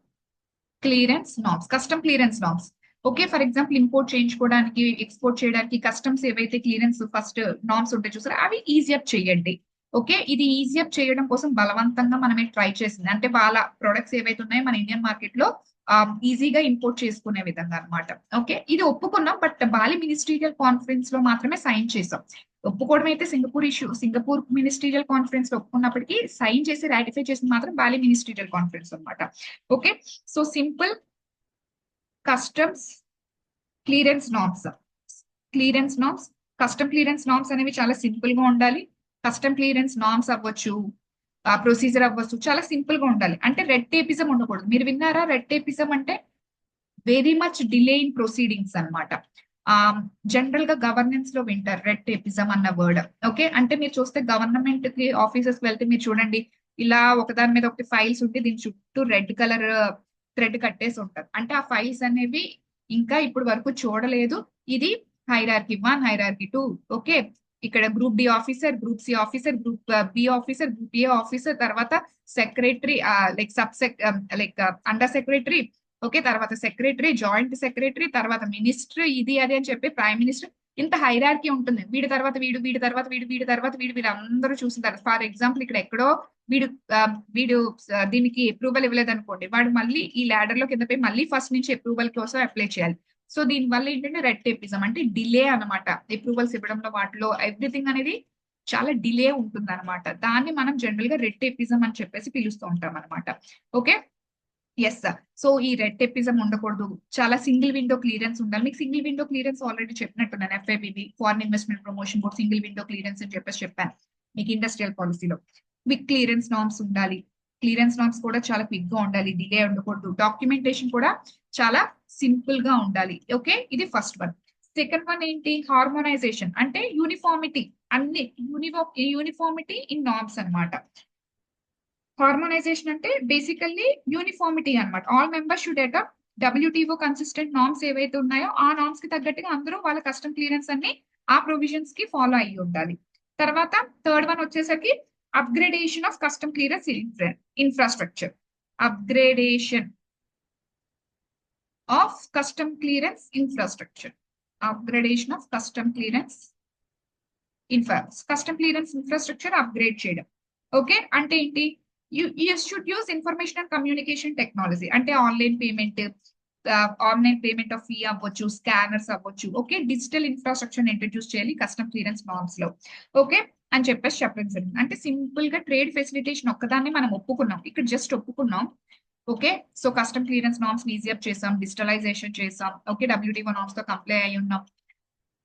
clearance norms. Custom clearance norms. Okay, for example import చేయించుకోవడానికి, ఎక్స్పోర్ట్ చేయడానికి కస్టమ్స్ ఏవైతే క్లియరెన్స్ ఫస్ట్ నార్మ్స్ ఉంటాయి చూసారా, అవి ఈజీ అప్ చేయండి. ఓకే, ఇది ఈజీ అప్ చేయడం కోసం బలవంతంగా మనమే ట్రై చేసింది. అంటే వాళ్ళ ప్రొడక్ట్స్ ఏవైతే ఉన్నాయో మన ఇండియన్ మార్కెట్ లో ఈజీగా ఇంపోర్ట్ చేసుకునే విధంగా అనమాట. ఓకే, ఇది ఒప్పుకున్నాం, బట్ బాలి మినిస్ట్రియల్ కాన్ఫరెన్స్ లో మాత్రమే సైన్ చేసాం. ఒప్పుకోవడం అయితే సింగపూర్ మినిస్ట్రియల్ కాన్ఫరెన్స్ లో ఒప్పుకున్నప్పటికీ సైన్ చేసి రాటిఫై చేసింది మాత్రం బాలి మినిస్ట్రియల్ కాన్ఫరెన్స్ అనమాట. Okay, so simple customs clearance norms. Custom clearance norms అనేవి చాలా సింపుల్ గా ఉండాలి. కస్టమ్ క్లియరెన్స్ నార్మ్స్ అవ్వచ్చు, ప్రొసీజర్ అవ్వచ్చు, చాలా సింపుల్ గా ఉండాలి. అంటే రెడ్ టేపిజం ఉండకూడదు. మీరు విన్నారా? రెడ్ టేపిజం అంటే very much delay in proceedings అనమాట. జనరల్ గా గవర్నెన్స్ లో వింటారు రెడ్ టేపిజం అన్న వర్డ్. ఓకే, అంటే మీరు చూస్తే గవర్నమెంట్ కి ఆఫీసెస్ వెళ్తే మీరు చూడండి, ఇలా ఒకదాని మీద ఒకటి ఫైల్స్ ఉంటే దీని చుట్టూ రెడ్ కలర్ థ్రెడ్ కట్టేసి ఉంటారు. అంటే ఆ ఫైల్స్ అనేవి ఇంకా ఇప్పుడు వరకు చూడలేదు. ఇది హైరార్కీ 1, హైరార్కీ 2. ఓకే, ఇక్కడ group D officer, group C officer, group B officer, group A officer, తర్వాత secretary, like like under secretary. Okay, తర్వాత సెక్రటరీ, జాయింట్ సెక్రటరీ, తర్వాత మినిస్టర్, ఇది అది అని చెప్పి ప్రైమ్ మినిస్టర్. ఇంత హైరార్కీ ఉంటుంది. వీడి తర్వాత వీడు, వీడి తర్వాత వీడు, వీడి తర్వాత వీడు, వీళ్ళందరూ చూసిన తర్వాత ఫర్ ఎగ్జాంపుల్ ఇక్కడ ఎక్కడో వీడు వీడు దీనికి అప్రూవల్ ఇవ్వలేదు అనుకోండి, వాడు మళ్ళీ ఈ ల్యాడర్ లో కింద పోయి మళ్ళీ ఫస్ట్ నుంచి అప్రూవల్ కోసం అప్లై చేయాలి. సో దీని వల్ల ఏంటంటే రెడ్ టేపిజం అంటే డిలే అనమాట. అప్రూవల్స్ ఇవ్వడంలో వాటిలో ఎవ్రీథింగ్ అనేది చాలా డిలే ఉంటుంది అనమాట. దాన్ని మనం జనరల్ గా రెడ్ టేపిజం అని చెప్పేసి పిలుస్తూ ఉంటాం అనమాట. Okay, yes sir. సో ఈ రెడ్ టేపిజం ఉండకూడదు. చాలా సింగిల్ విండో క్లియరెన్స్ ఉండాలి. మీకు సింగిల్ విండో క్లియరెన్స్ ఆల్రెడీ చెప్పినట్టున్నాను. FIPB, foreign investment promotion board single window clearance అని చెప్పేసి చెప్పాను మీకు. ఇండస్ట్రియల్ పాలసీలో క్విక్ క్లియరెన్స్ నార్మ్స్ ఉండాలి. క్లియరెన్స్ నార్మ్స్ కూడా చాలా క్విక్ గా ఉండాలి, డిలే ఉండకూడదు. డాక్యుమెంటేషన్ కూడా చాలా సింపుల్ గా ఉండాలి. ఓకే, ఇది ఫస్ట్ వన్. సెకండ్ వన్ ఏంటి, హార్మోనైజేషన్ అంటే యూనిఫార్మిటీ, అన్ని యూనిఫార్మిటీ ఇన్ నార్మ్స్ అన్నమాట. హార్మోనైజేషన్ అంటే బేసికల్లీ యూనిఫార్మిటీ అన్నమాట. All members should adapt WTO consistent norms ఏవైతే ఉన్నాయో ఆ నార్మ్స్ కి తగ్గట్టుగా అందరూ వాళ్ళ కస్టమ్ క్లియరెన్స్ అన్ని ఆ ప్రొవిజన్స్ కి ఫాలో అయ్యి ఉండాలి. తర్వాత థర్డ్ వన్ వచ్చేసరికి upgradation of custom clearance infrastructure. Upgradation of custom clearance infrastructure. Upgradation of custom clearance infrastructure upgrade చేయడం. ఓకే, అంటే ఏంటి, you should use information and communication technology, అంటే ఆన్లైన్ పేమెంట్ ఆఫ్ ఫీ అవ్వచ్చు, స్కానర్స్ అవ్వచ్చు. ఓకే, డిజిటల్ ఇన్ఫ్రాస్ట్రక్చర్ ఇంట్రడ్యూస్ చేయాలి కస్టమ్ క్లియరెన్స్ నార్మ్స్ లో. ఓకే అని చెప్పేసి చెప్పడం జరిగింది. అంటే సింపుల్ గా ట్రేడ్ ఫెసిలిటేషన్ ఒక్కదాన్ని మనం ఒప్పుకున్నాం, ఇక్కడ జస్ట్ ఒప్పుకున్నాం. Okay, so custom clearance norms easy up చేసాం, డిజిటలైజేషన్ చేసాం. ఓకే, WTO నార్మ్స్ తో కంప్లై అయి ఉన్నాం,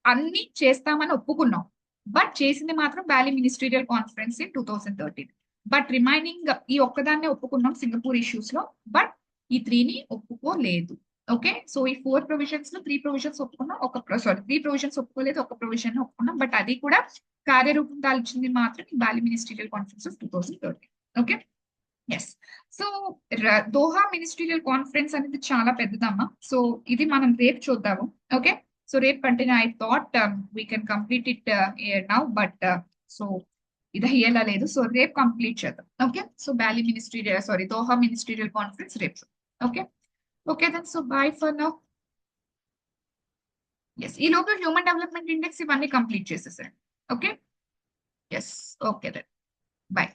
అన్ని చేస్తామని ఒప్పుకున్నాం. బట్ చేసింది మాత్రం Bali ministerial conference in 2013. But remaining ఈ ఒక్కదాన్నే ఒప్పుకున్నాం సింగపూర్ ఇష్యూస్ లో, బట్ ఈ 3ని ఒప్పుకోలేదు. ఓకే, సో ఈ 4 ప్రొవిజన్స్ లో 3 ప్రొవిజన్స్ ఒప్పుకున్నాం, 3 ప్రొవిజన్స్ ఒప్పుకోలేదు, ఒక ప్రొవిజన్ ఒప్పుకున్నాం. బట్ అది కూడా కార్యరూపం దాల్చింది మాత్రం ఈ Bali ministerial conference of 2013. Okay, yes. So Doha ministerial conference అనేది చాలా పెద్దదమ్మా. సో ఇది మనం రేపు చూద్దాము. ఓకే, సో రేపు continue. I thought we can complete it now, but so ఇది అయ్యేలా లేదు. సో రేపు కంప్లీట్ చేద్దాం. Okay, so Bali ministerial Doha ministerial conference రేపు. Okay, okay then, so bye for now. Yes, ఈ లోపల హ్యూమన్ డెవలప్మెంట్ ఇండెక్స్ ఇవన్నీ కంప్లీట్ చేసేసాను. Okay, yes, okay then, by.